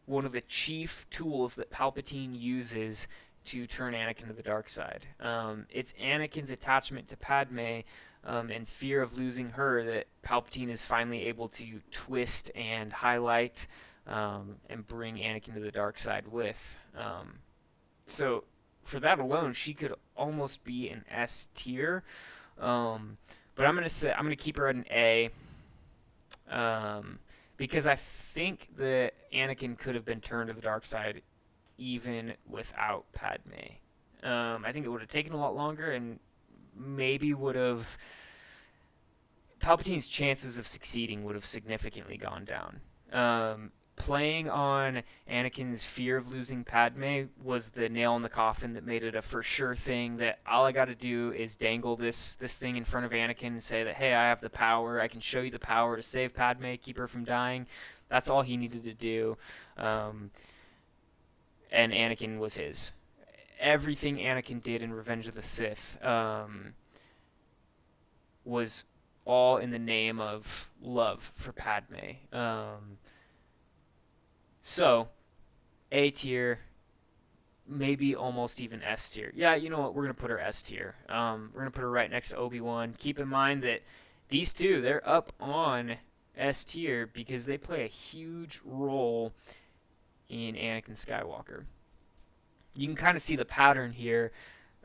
one of the chief tools that Palpatine uses to turn Anakin to the dark side. It's Anakin's attachment to Padme and fear of losing her that Palpatine is finally able to twist and highlight and bring Anakin to the dark side with. So for that alone, she could almost be an S tier. But I'm gonna keep her at an A. Because I think that Anakin could have been turned to the dark side even without Padme. I think it would have taken a lot longer and maybe would have. Palpatine's chances of succeeding would have significantly gone down. Playing on Anakin's fear of losing Padme was the nail in the coffin that made it a for sure thing that all I got to do is dangle this thing in front of Anakin and say that, hey, I have the power, I can show you the power to save Padme, keep her from dying. That's all he needed to do. And Anakin was his. Everything Anakin did in Revenge of the Sith was all in the name of love for Padme. So, A tier, maybe almost even S tier. Yeah, you know what? We're going to put her S tier. We're going to put her right next to Obi-Wan. Keep in mind that these two, they're up on S tier because they play a huge role in Anakin Skywalker. You can kind of see the pattern here.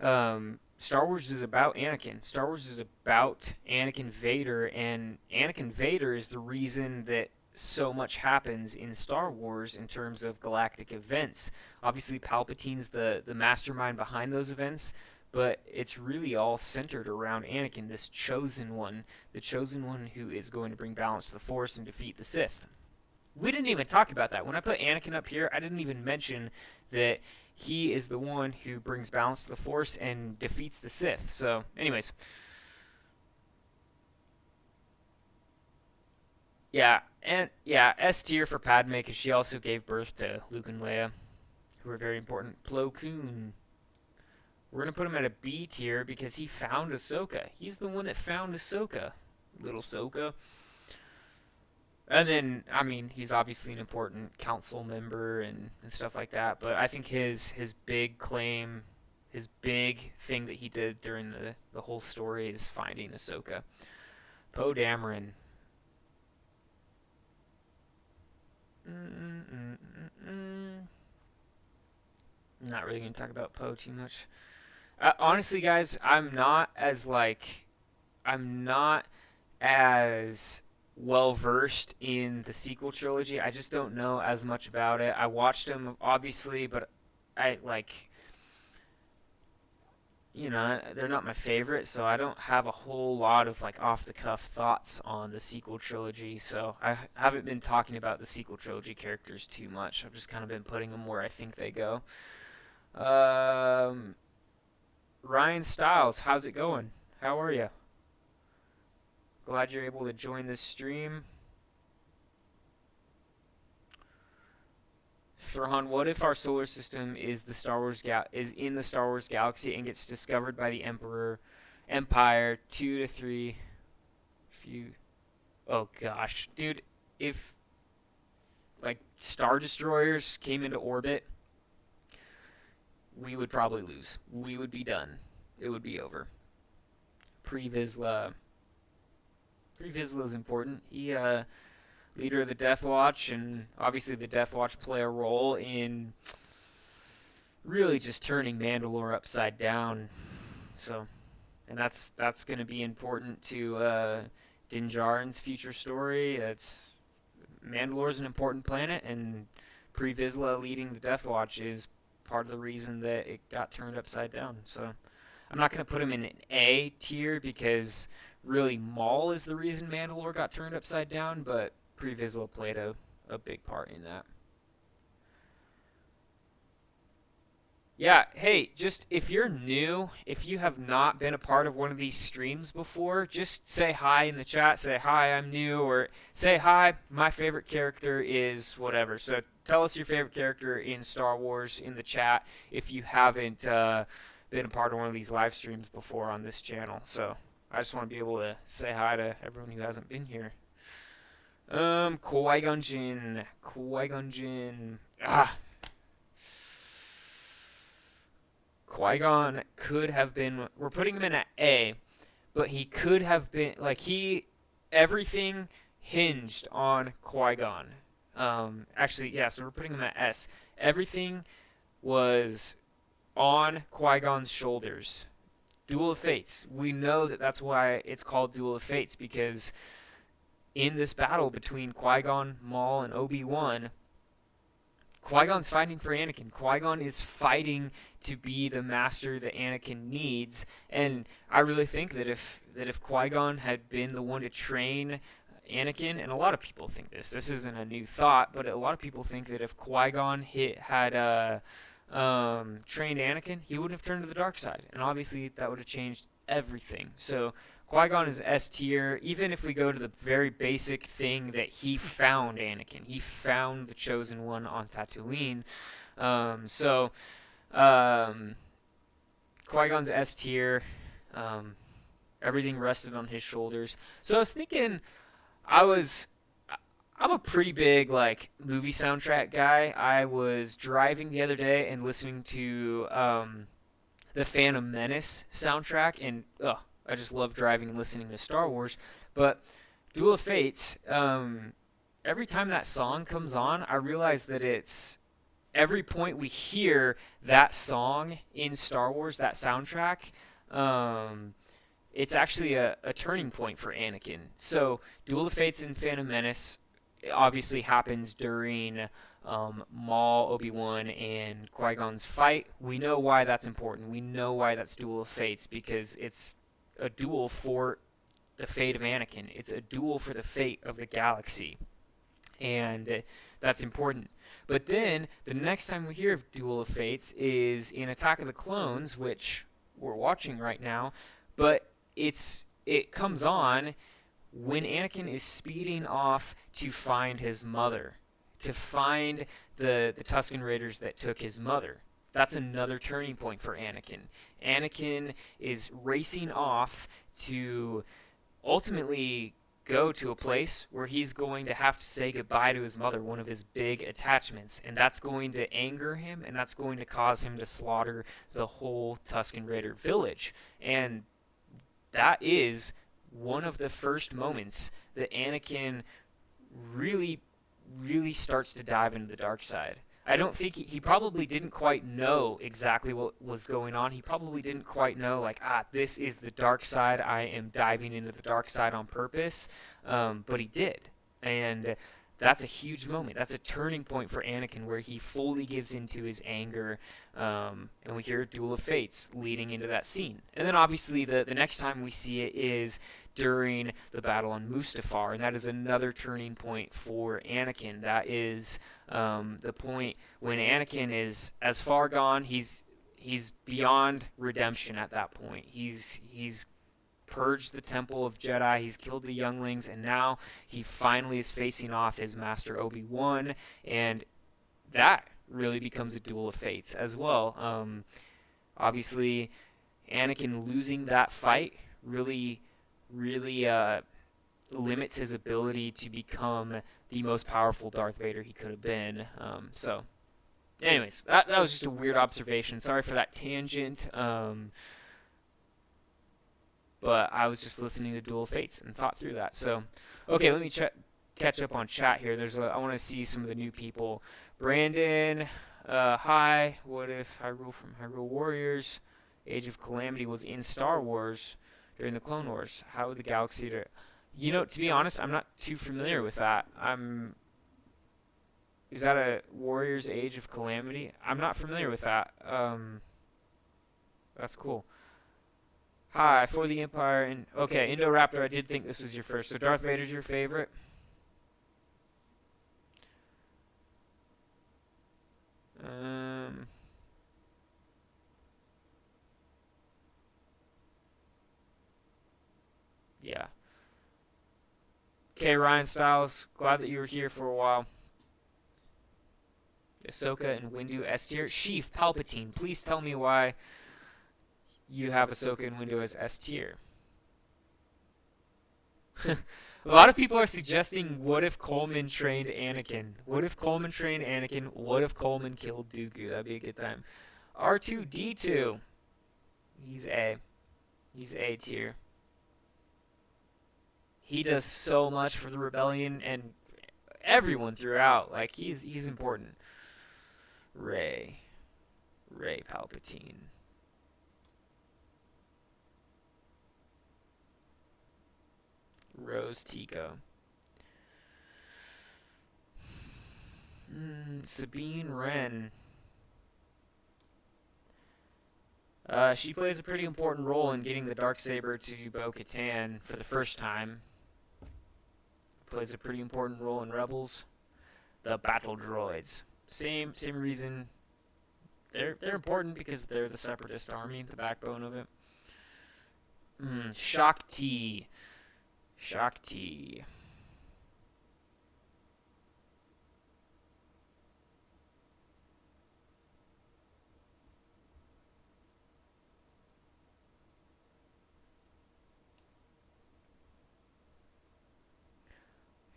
Star Wars is about Anakin. Star Wars is about Anakin Vader, and Anakin Vader is the reason that so much happens in Star Wars in terms of galactic events. Obviously, Palpatine's the mastermind behind those events, but it's really all centered around Anakin, this chosen one, the chosen one who is going to bring balance to the Force and defeat the Sith. We didn't even talk about that. When I put Anakin up here, I didn't even mention that he is the one who brings balance to the Force and defeats the Sith. So, anyways. Yeah, S tier for Padme because she also gave birth to Luke and Leia, who are very important. Plo Koon. We're going to put him at a B tier because he found Ahsoka. He's the one that found Ahsoka. Little Ahsoka. And then, I mean, he's obviously an important council member and stuff like that. But I think his big claim, his big thing that he did during the whole story is finding Ahsoka. Poe Dameron. I'm not really going to talk about Poe too much. Honestly, guys, I'm not as well versed in the sequel trilogy. I just don't know as much about it. I watched them, obviously, but they're not my favorite, so I don't have a whole lot of off-the-cuff thoughts on the sequel trilogy, so I haven't been talking about the sequel trilogy characters too much. I've just kind of been putting them where I think they go. Ryan Stiles, how's it going? How are you? Glad you're able to join this stream. Thrahan, what if our solar system is in the Star Wars galaxy and gets discovered by the Empire 2 to 3 oh gosh, dude, if Star Destroyers came into orbit, we would probably lose. We would be done. It would be over. Pre-Vizsla is important. He leader of the Death Watch, and obviously the Death Watch play a role in really just turning Mandalore upside down. So, and that's going to be important to Din Djarin's future story. Mandalore's an important planet, and Pre-Vizsla leading the Death Watch is part of the reason that it got turned upside down. So, I'm not going to put him in an A tier because really Maul is the reason Mandalore got turned upside down, but Pre-Vizsla played a big part in that. Yeah, hey, just if you're new, if you have not been a part of one of these streams before, just say hi in the chat. Say, hi, I'm new, or say, hi, my favorite character is whatever. So tell us your favorite character in Star Wars in the chat if you haven't been a part of one of these live streams before on this channel. So I just want to be able to say hi to everyone who hasn't been here. Qui-Gon Jinn. Qui-Gon Jinn. Ah, Qui-Gon could have been. We're putting him in at A, but he could have been like he. Everything hinged on Qui-Gon. Actually, yeah. So we're putting him at S. Everything was on Qui-Gon's shoulders. Duel of Fates. We know that that's why it's called Duel of Fates, because in this battle between Qui-Gon, Maul, and Obi-Wan, Qui-Gon's fighting for Anakin. Qui-Gon is fighting to be the master that Anakin needs, and I really think that if Qui-Gon had been the one to train Anakin, and a lot of people think this isn't a new thought, but a lot of people think that if Qui-Gon had trained Anakin, he wouldn't have turned to the dark side, and obviously that would have changed everything. So Qui-Gon is S tier, even if we go to the very basic thing that he found Anakin. He found the Chosen One on Tatooine. Qui-Gon's S tier. Everything rested on his shoulders. So I was thinking, I'm a pretty big like movie soundtrack guy. I was driving the other day and listening to the Phantom Menace soundtrack, and I just love driving and listening to Star Wars. But Duel of Fates, every time that song comes on, I realize that it's every point we hear that song in Star Wars, that soundtrack, it's actually a turning point for Anakin. So Duel of Fates and Phantom Menace obviously happens during Maul, Obi-Wan, and Qui-Gon's fight. We know why that's important. We know why that's Duel of Fates, because it's a duel for the fate of Anakin. It's a duel for the fate of the galaxy, and that's important. But then the next time we hear of Duel of Fates is in Attack of the Clones, which we're watching right now, but it comes on when Anakin is speeding off to find his mother, to find the Tusken Raiders that took his mother. That's another turning point for Anakin. Anakin is racing off to ultimately go to a place where he's going to have to say goodbye to his mother, one of his big attachments, and that's going to anger him, and that's going to cause him to slaughter the whole Tusken Raider village. And that is one of the first moments that Anakin really, really starts to dive into the dark side. I don't think he probably didn't quite know exactly what was going on. He probably didn't quite know, like, this is the dark side. I am diving into the dark side on purpose. But he did. And that's a huge moment. That's a turning point for Anakin where he fully gives into his anger. And we hear Duel of Fates leading into that scene. And then obviously the next time we see it is during the battle on Mustafar, and that is another turning point for Anakin. That is the point when Anakin is as far gone. He's beyond redemption at that point. He's purged the Temple of Jedi. He's killed the younglings, and now he finally is facing off his master Obi-Wan, and that really becomes a Duel of Fates as well. Obviously, Anakin losing that fight really limits his ability to become the most powerful Darth Vader he could have been. Anyways, that was just a weird observation. Sorry for that tangent. But I was just listening to Duel of Fates and thought through that. So, okay, let me catch up on chat here. I want to see some of the new people. Brandon, hi. What if Hyrule from Hyrule Warriors? Age of Calamity was in Star Wars during the Clone Wars. How would the galaxy to be honest, I'm not too familiar with that. Is that a Warriors Age of Calamity? I'm not familiar with that. That's cool. Hi, for the Empire, and okay, Indoraptor, I did think this was your first. So Darth Vader's your favorite? Yeah. Okay, Ryan Styles, glad that you were here for a while. Ahsoka and Windu S tier. Sheev Palpatine, please tell me why you have Ahsoka and Windu as S tier. A lot of people are suggesting, what if Coleman trained Anakin? What if Coleman trained Anakin? What if Coleman killed Dooku? That'd be a good time. R2-D2. He's A. He's A tier. He does so much for the rebellion and everyone throughout. Like, he's important. Rey Palpatine. Rose Tico. Sabine Wren. She plays a pretty important role in getting the Darksaber to Bo-Katan for the first time. Plays a pretty important role in Rebels. The battle droids. Same reason. They're important because they're the Separatist army, the backbone of it. Shakti.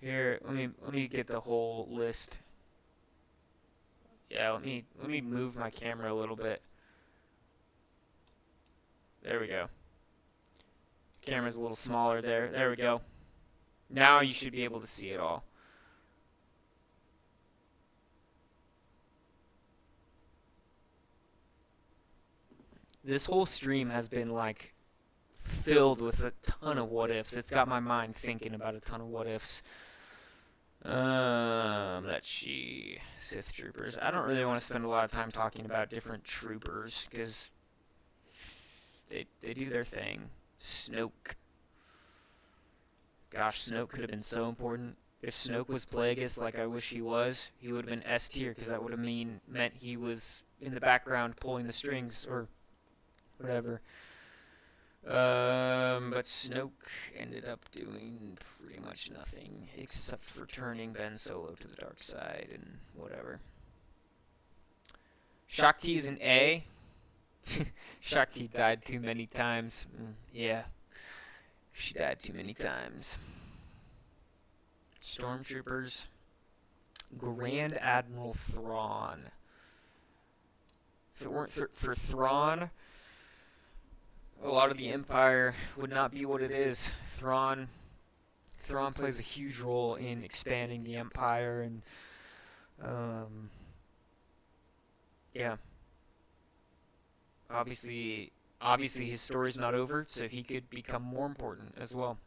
Here, let me get the whole list. Yeah, let me move my camera a little bit. There we go. Camera's a little smaller there. There we go. Now you should be able to see it all. This whole stream has been like filled with a ton of what ifs. It's got my mind thinking about a ton of what ifs. Let's see. Sith troopers. I don't really want to spend a lot of time talking about different troopers because they do their thing. Snoke. Gosh, Snoke could have been so important. If Snoke was Plagueis like I wish he was, he would have been S tier because that would have meant he was in the background pulling the strings or whatever. But Snoke ended up doing pretty much nothing except for turning Ben Solo to the dark side and whatever. Shakti is an A. Shakti died too many times. Yeah. She died too many times. Stormtroopers. Grand Admiral Thrawn. If it weren't for Thrawn, a lot of the Empire would not be what it is. Thrawn plays a huge role in expanding the Empire, and yeah. Obviously his story's not over, so he could become more important as well.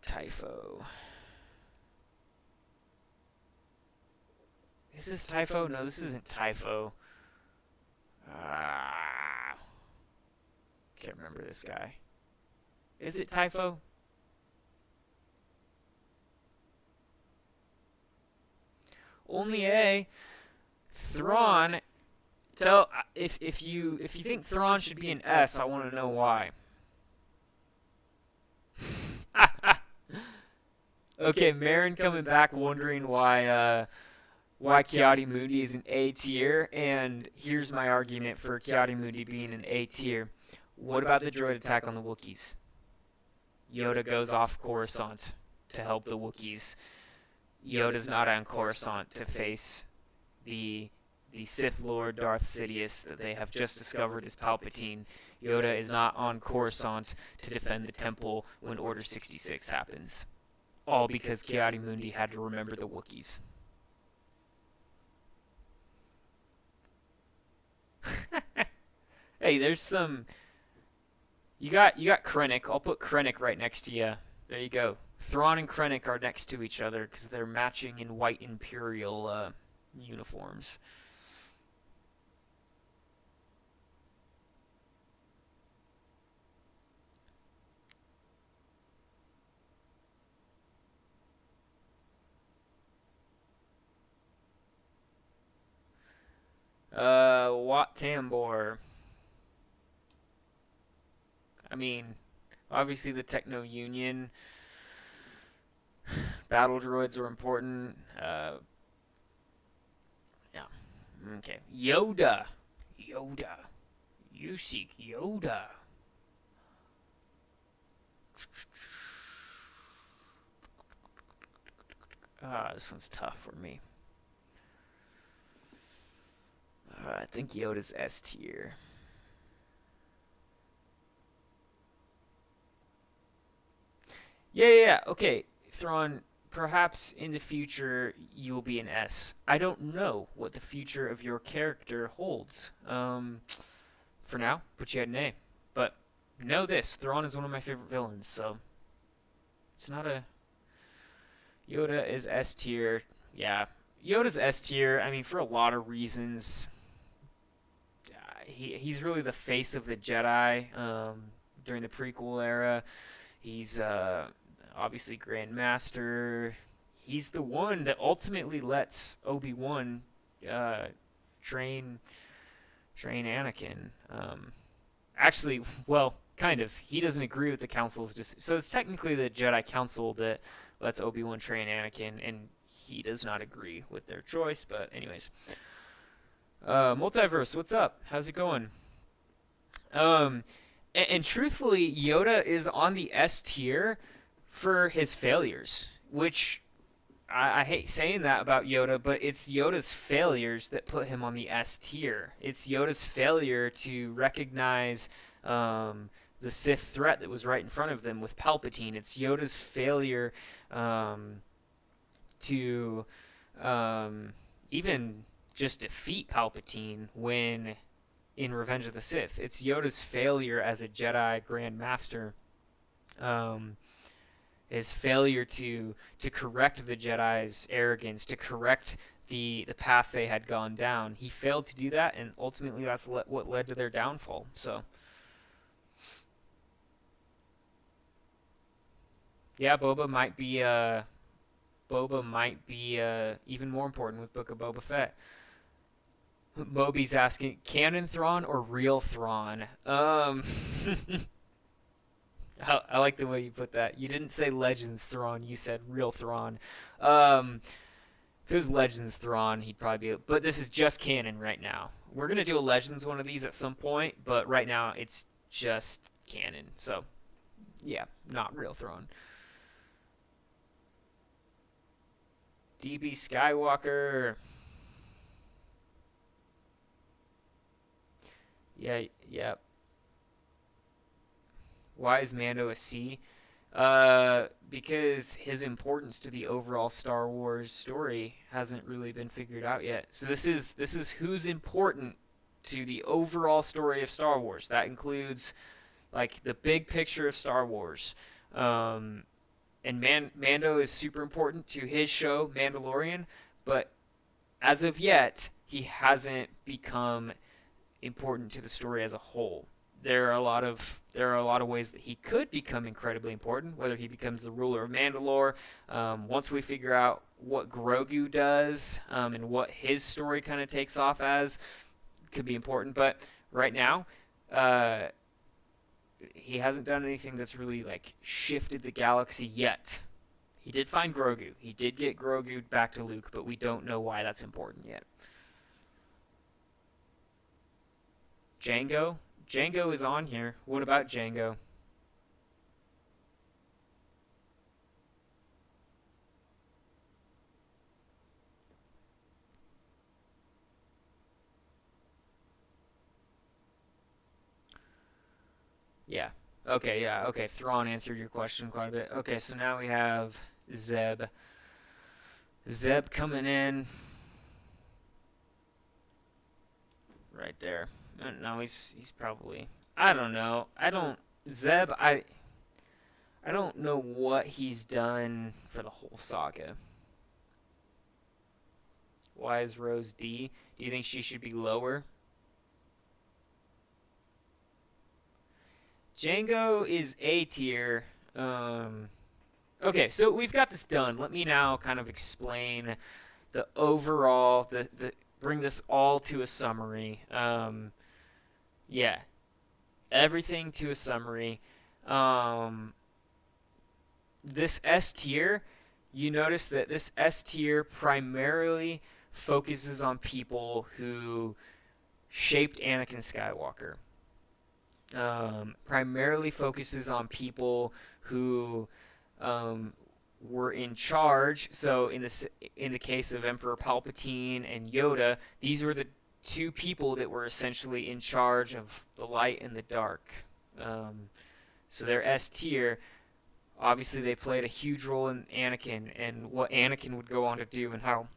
Typho. Is this Typho? No, this isn't Typho. Can't remember this guy. Is it Typho? Only A. Thrawn. So if you think Thrawn should be an S, I want to know why. Okay, Marin coming back wondering why Ki-Adi-Mundi is an A tier, and here's my argument for Ki-Adi-Mundi being an A tier. What about the droid attack on the Wookiees? Yoda goes off Coruscant to help the Wookiees. Yoda's not on Coruscant to face the Sith Lord Darth Sidious that they have just discovered is Palpatine. Yoda is not on Coruscant to defend the temple when Order 66 happens. All because Ki-Adi-Mundi had to remember the Wookiees. Hey, there's some... You got Krennic. I'll put Krennic right next to you. There you go. Thrawn and Krennic are next to each other because they're matching in white Imperial uniforms. Wat Tambor. I mean, obviously the Techno Union. Battle droids are important. Yeah. Okay. Yoda. You seek Yoda. This one's tough for me. I think Yoda's S tier. Yeah. Okay, Thrawn. Perhaps in the future you will be an S. I don't know what the future of your character holds. For now, put you at an A. But know this: Thrawn is one of my favorite villains. So it's not a Yoda is S tier. Yeah, Yoda's S tier. I mean, for a lot of reasons. He's really the face of the Jedi during the prequel era. He's obviously Grand Master. He's the one that ultimately lets Obi-Wan uh, train Anakin. Actually, well, kind of. He doesn't agree with the Council's decision. So it's technically the Jedi Council that lets Obi-Wan train Anakin, and he does not agree with their choice. But anyways, Multiverse, what's up? How's it going? And truthfully, Yoda is on the S tier for his failures, which I hate saying that about Yoda, but it's Yoda's failures that put him on the S tier. It's Yoda's failure to recognize the Sith threat that was right in front of them with Palpatine. It's Yoda's failure to even just defeat Palpatine when in Revenge of the Sith. It's Yoda's failure as a Jedi Grand Master. His failure to correct the Jedi's arrogance, to correct the path they had gone down. He failed to do that, and ultimately that's what led to their downfall. So, yeah, Boba might be even more important with Book of Boba Fett. Moby's asking, canon Thrawn or real Thrawn? I like the way you put that. You didn't say Legends Thrawn, you said real Thrawn. If it was Legends Thrawn, he'd probably be. But this is just canon right now. We're gonna do a Legends one of these at some point, but right now it's just canon. So, yeah, not real Thrawn. DB Skywalker. Yeah. Why is Mando a C? Because his importance to the overall Star Wars story hasn't really been figured out yet. So this is who's important to the overall story of Star Wars. That includes like the big picture of Star Wars. And Mando is super important to his show Mandalorian, but as of yet, he hasn't become important to the story as a whole. There are a lot of ways that he could become incredibly important. Whether he becomes the ruler of Mandalore, once we figure out what Grogu does and what his story kind of takes off as, could be important. But right now, he hasn't done anything that's really like shifted the galaxy yet. He did find Grogu. He did get Grogu back to Luke, but we don't know why that's important yet. Django? Django is on here. What about Django? Yeah. Okay, yeah. Okay, Thrawn answered your question quite a bit. Okay, so now we have Zeb. Zeb coming in right there. No, he's probably. I don't know. Zeb. I don't know what he's done for the whole saga. Why is Rose D? Do you think she should be lower? Django is A tier. Okay, so we've got this done. Let me now kind of explain the overall, the bring this all to a summary. Yeah, everything to a summary. This S tier, you notice that this S tier primarily focuses on people who shaped Anakin Skywalker. Primarily focuses on people who um, were in charge. So in the case of Emperor Palpatine and Yoda, these were the two people that were essentially in charge of the light and the dark. Um, so they're S tier. Obviously, they played a huge role in Anakin and what Anakin would go on to do, and how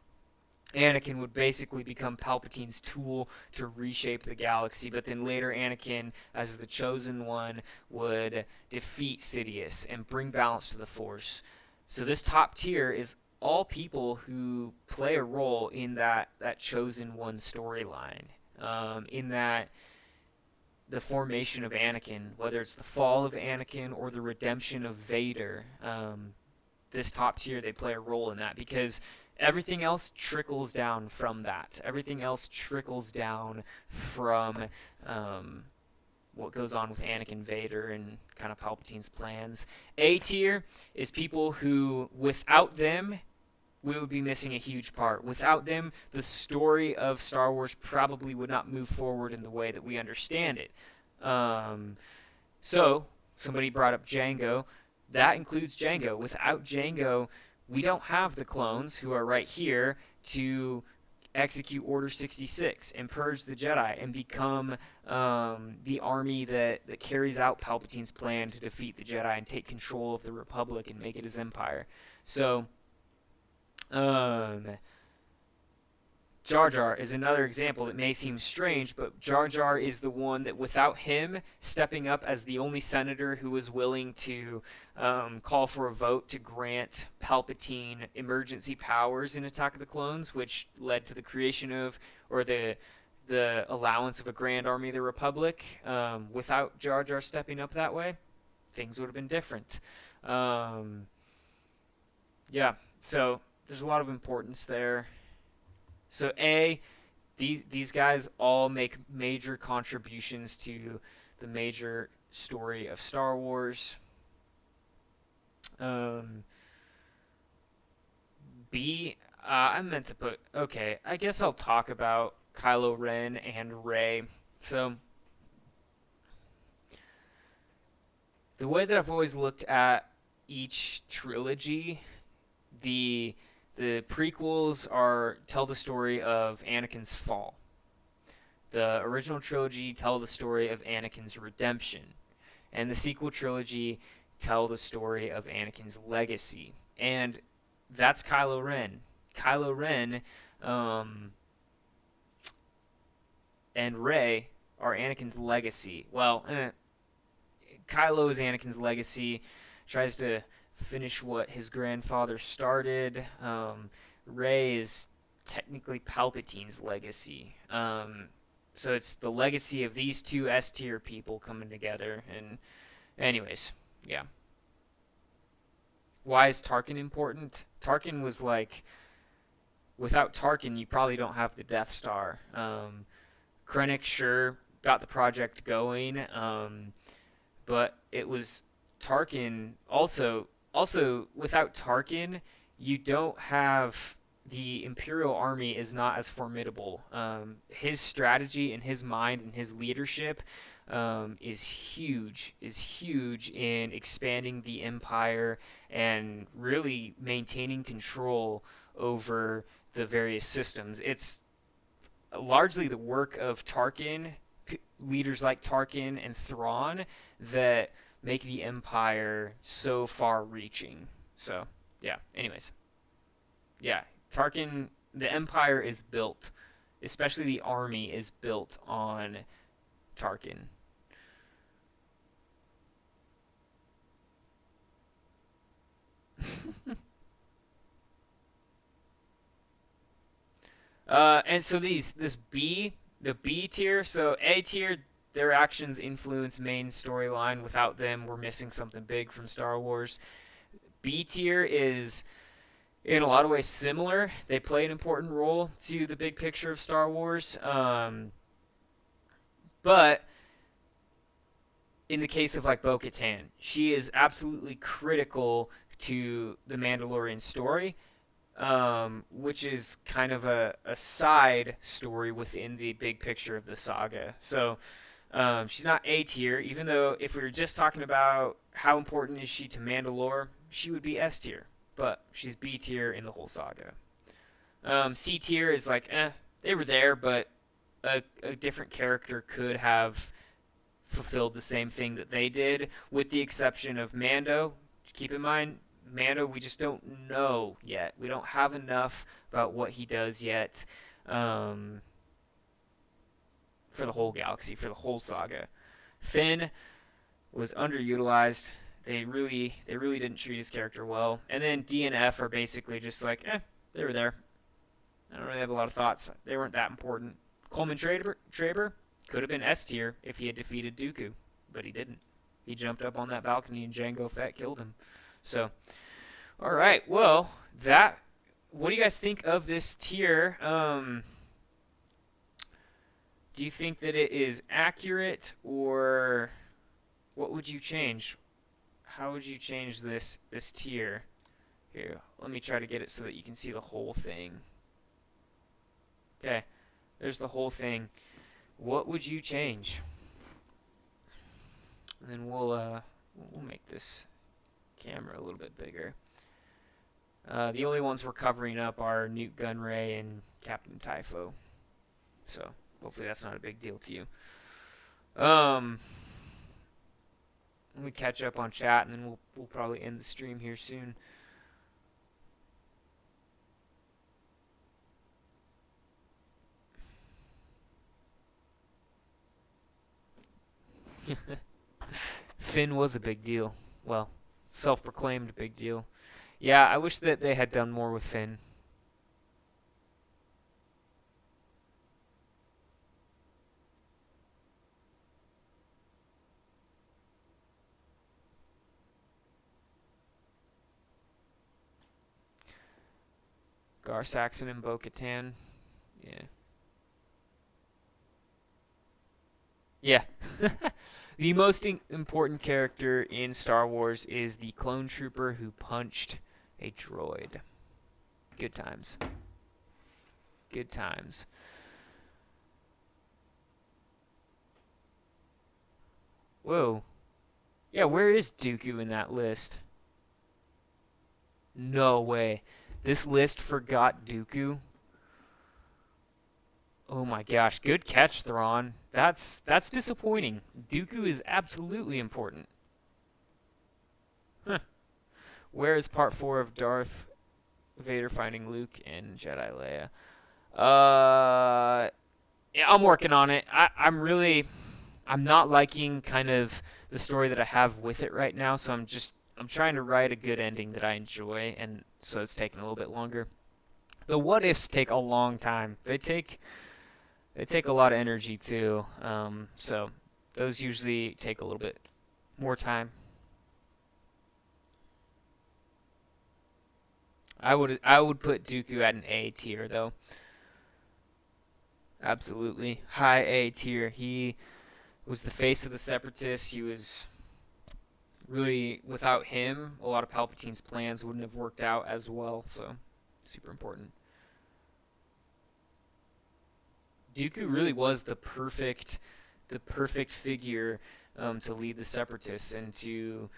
Anakin would basically become Palpatine's tool to reshape the galaxy. But then later, Anakin, as the chosen one, would defeat Sidious and bring balance to the Force. So this top tier is all people who play a role in that chosen one storyline. In that the formation of Anakin, whether it's the fall of Anakin or the redemption of Vader, this top tier, they play a role in that because everything else trickles down from that. Everything else trickles down from what goes on with Anakin, Vader, and kind of Palpatine's plans. A tier is people who, without them, we would be missing a huge part. Without them, the story of Star Wars probably would not move forward in the way that we understand it. So, somebody brought up Jango. That includes Jango. Without Jango, we don't have the clones who are right here to execute Order 66 and purge the Jedi and become the army that carries out Palpatine's plan to defeat the Jedi and take control of the Republic and make it his empire. So, Jar Jar is another example that may seem strange, but Jar Jar is the one that, without him stepping up as the only senator who was willing to call for a vote to grant Palpatine emergency powers in Attack of the Clones, which led to the creation of, or the allowance of, a Grand Army of the Republic. Without Jar Jar stepping up that way, things would have been different. Yeah, so there's a lot of importance there. So these guys all make major contributions to the major story of Star Wars. B, I meant to put, okay, I guess I'll talk about Kylo Ren and Rey. So the way that I've always looked at each trilogy, the prequels tell the story of Anakin's fall. The original trilogy tell the story of Anakin's redemption, and the sequel trilogy tell the story of Anakin's legacy. And that's Kylo Ren. Kylo Ren and Rey are Anakin's legacy. Well, Kylo is Anakin's legacy. Tries to finish what his grandfather started. Rey is technically Palpatine's legacy. So it's the legacy of these two S tier people coming together. And anyways, yeah. Why is Tarkin important? Tarkin was like, without Tarkin, you probably don't have the Death Star. Krennic, sure, got the project going, but it was Tarkin also, without Tarkin, you don't have, the Imperial Army is not as formidable. His strategy and his mind and his leadership is huge in expanding the Empire and really maintaining control over the various systems. It's largely the work of Tarkin, leaders like Tarkin and Thrawn, that make the Empire so far-reaching. So, yeah, anyways. Yeah, Tarkin, the Empire is built, especially the army is built on Tarkin. And so the B tier, so A tier, their actions influence main storyline. Without them, we're missing something big from Star Wars. B tier is, in a lot of ways, similar. They play an important role to the big picture of Star Wars. But in the case of like Bo-Katan, she is absolutely critical to the Mandalorian story, which is kind of a side story within the big picture of the saga. So She's not A tier, even though if we were just talking about how important is she to Mandalore, she would be S tier. But she's B tier in the whole saga. C tier is like, they were there, but a different character could have fulfilled the same thing that they did, with the exception of Mando. Keep in mind, Mando, we just don't know yet. We don't have enough about what he does yet for the whole galaxy, for the whole saga. Finn was underutilized. They really didn't treat his character well. And then D and F are basically just like, they were there. I don't really have a lot of thoughts. They weren't that important. Coleman Traber could have been S tier if he had defeated Dooku, but he didn't. He jumped up on that balcony and Jango Fett killed him. So, all right. Well, what do you guys think of this tier? Do you think that it is accurate, or what would you change? How would you change this tier? Here, let me try to get it so that you can see the whole thing. Okay, there's the whole thing. What would you change? And then we'll make this camera a little bit bigger. The only ones we're covering up are Newt Gunray and Captain Typho. So hopefully that's not a big deal to you. Let me catch up on chat, and then we'll probably end the stream here soon. Finn was a big deal. Well, self-proclaimed big deal. Yeah, I wish that they had done more with Finn. Gar Saxon and Bo-Katan. Yeah. Yeah. The most important character in Star Wars is the clone trooper who punched a droid. Good times. Good times. Whoa. Yeah, where is Dooku in that list? No way. This list forgot Dooku. Oh my gosh, good catch, Thrawn. That's disappointing. Dooku is absolutely important. Huh. Where is part 4 of Darth Vader finding Luke and Jedi Leia? Yeah, I'm working on it. I'm not liking kind of the story that I have with it right now, so I'm trying to write a good ending that I enjoy, and so it's taking a little bit longer. The what ifs take a long time. They take a lot of energy too, so those usually take a little bit more time. I would put Dooku at an A tier though. Absolutely, high A tier. He was the face of the Separatists. He was really, without him, a lot of Palpatine's plans wouldn't have worked out as well. So, super important. Dooku really was the perfect figure to lead the Separatists and to,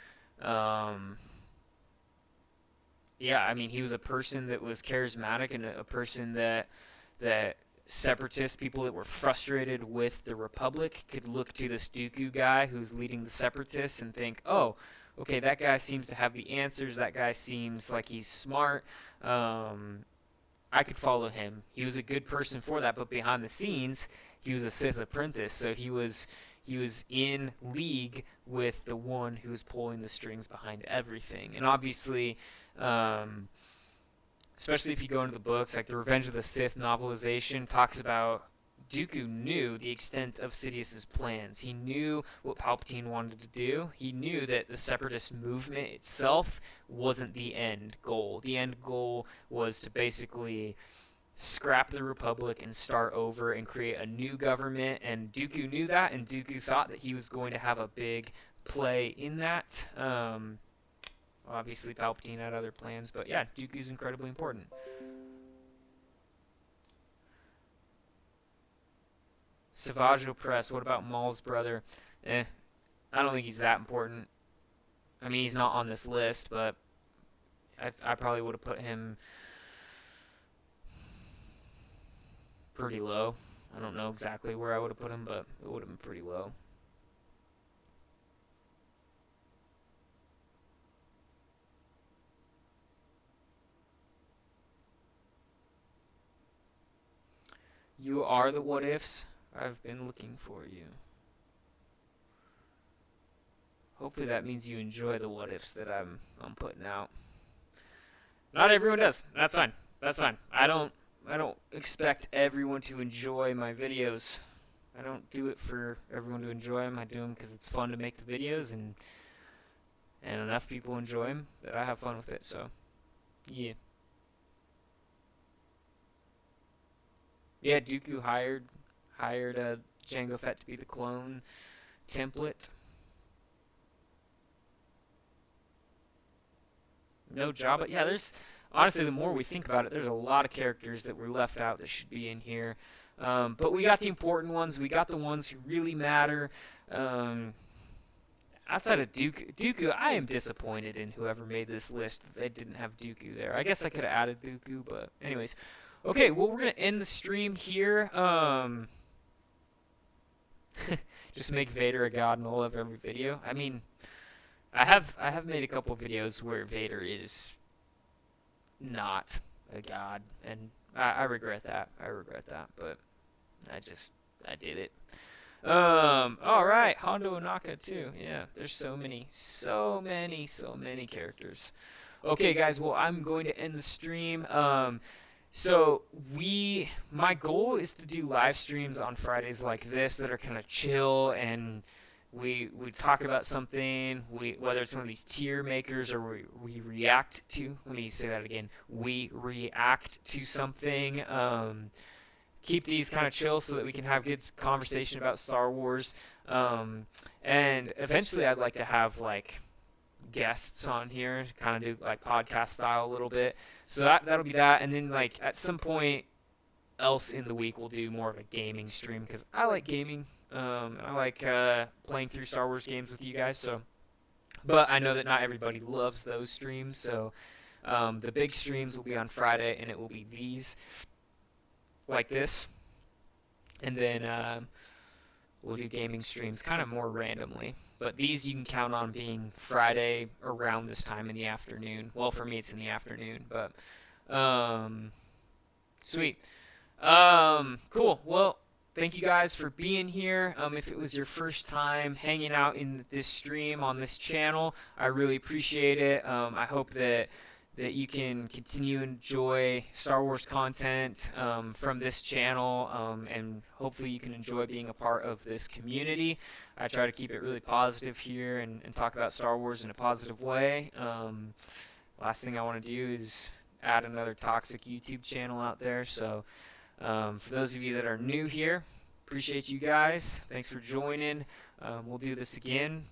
yeah, I mean, he was a person that was charismatic and a person that Separatist people that were frustrated with the Republic could look to this Dooku guy who's leading the Separatists and think, oh, okay, that guy seems to have the answers. That guy seems like he's smart. I could follow him. He was a good person for that, but behind the scenes, he was a Sith apprentice, so he was in league with the one who was pulling the strings behind everything. And obviously, especially if you go into the books, like the Revenge of the Sith novelization talks about Dooku knew the extent of Sidious's plans. He knew what Palpatine wanted to do. He knew that the Separatist movement itself wasn't the end goal. The end goal was to basically scrap the Republic and start over and create a new government, and Dooku knew that, and Dooku thought that he was going to have a big play in that. Obviously, Palpatine had other plans, but yeah, Dooku's incredibly important. Savage Opress. What about Maul's brother? I don't think he's that important. I mean, he's not on this list, but I probably would have put him pretty low. I don't know exactly where I would have put him, but it would have been pretty low. You are the what ifs. I've been looking for you. Hopefully that means you enjoy the what ifs that I'm putting out. Not everyone does. That's fine. That's fine. I don't expect everyone to enjoy my videos. I don't do it for everyone to enjoy them. I do them because it's fun to make the videos, and enough people enjoy them that I have fun with it. So, yeah. Yeah, Dooku hired Jango Fett to be the clone template. No Jabba. Yeah, there's honestly, the more we think about it, there's a lot of characters that were left out that should be in here. But we got the important ones. We got the ones who really matter. Outside of Dooku, I am disappointed in whoever made this list that they didn't have Dooku there. I guess I could have added Dooku, but anyways. Okay, well, we're going to end the stream here. Just make Vader a god in all of every video. I mean, I have made a couple videos where Vader is not a god, and I regret that. But I did it. All right, Hondo Onaka too. Yeah, there's so many characters. Okay, guys, well, I'm going to end the stream. So my goal is to do live streams on Fridays like this that are kind of chill, and we talk about something, whether it's one of these tier makers or we react to. Let me say that again. We react to something. Keep these kind of chill so that we can have good conversation about Star Wars. And eventually, I'd like to have like guests on here, kind of do like podcast style a little bit. So that'll be that, and then like at some point else in the week we'll do more of a gaming stream because I like gaming. I like playing through Star Wars games with you guys. So, but I know that not everybody loves those streams. So the big streams will be on Friday, and it will be these like this, and then we'll do gaming streams kind of more randomly. But these you can count on being Friday around this time in the afternoon. Well, for me it's in the afternoon, but sweet. Cool. Well, thank you guys for being here. If it was your first time hanging out in this stream on this channel, I really appreciate it. I hope that you can continue to enjoy Star Wars content from this channel, and hopefully you can enjoy being a part of this community. I try to keep it really positive here and talk about Star Wars in a positive way. Last thing I want to do is add another toxic YouTube channel out there. So for those of you that are new here, appreciate you guys. Thanks for joining. We'll do this again.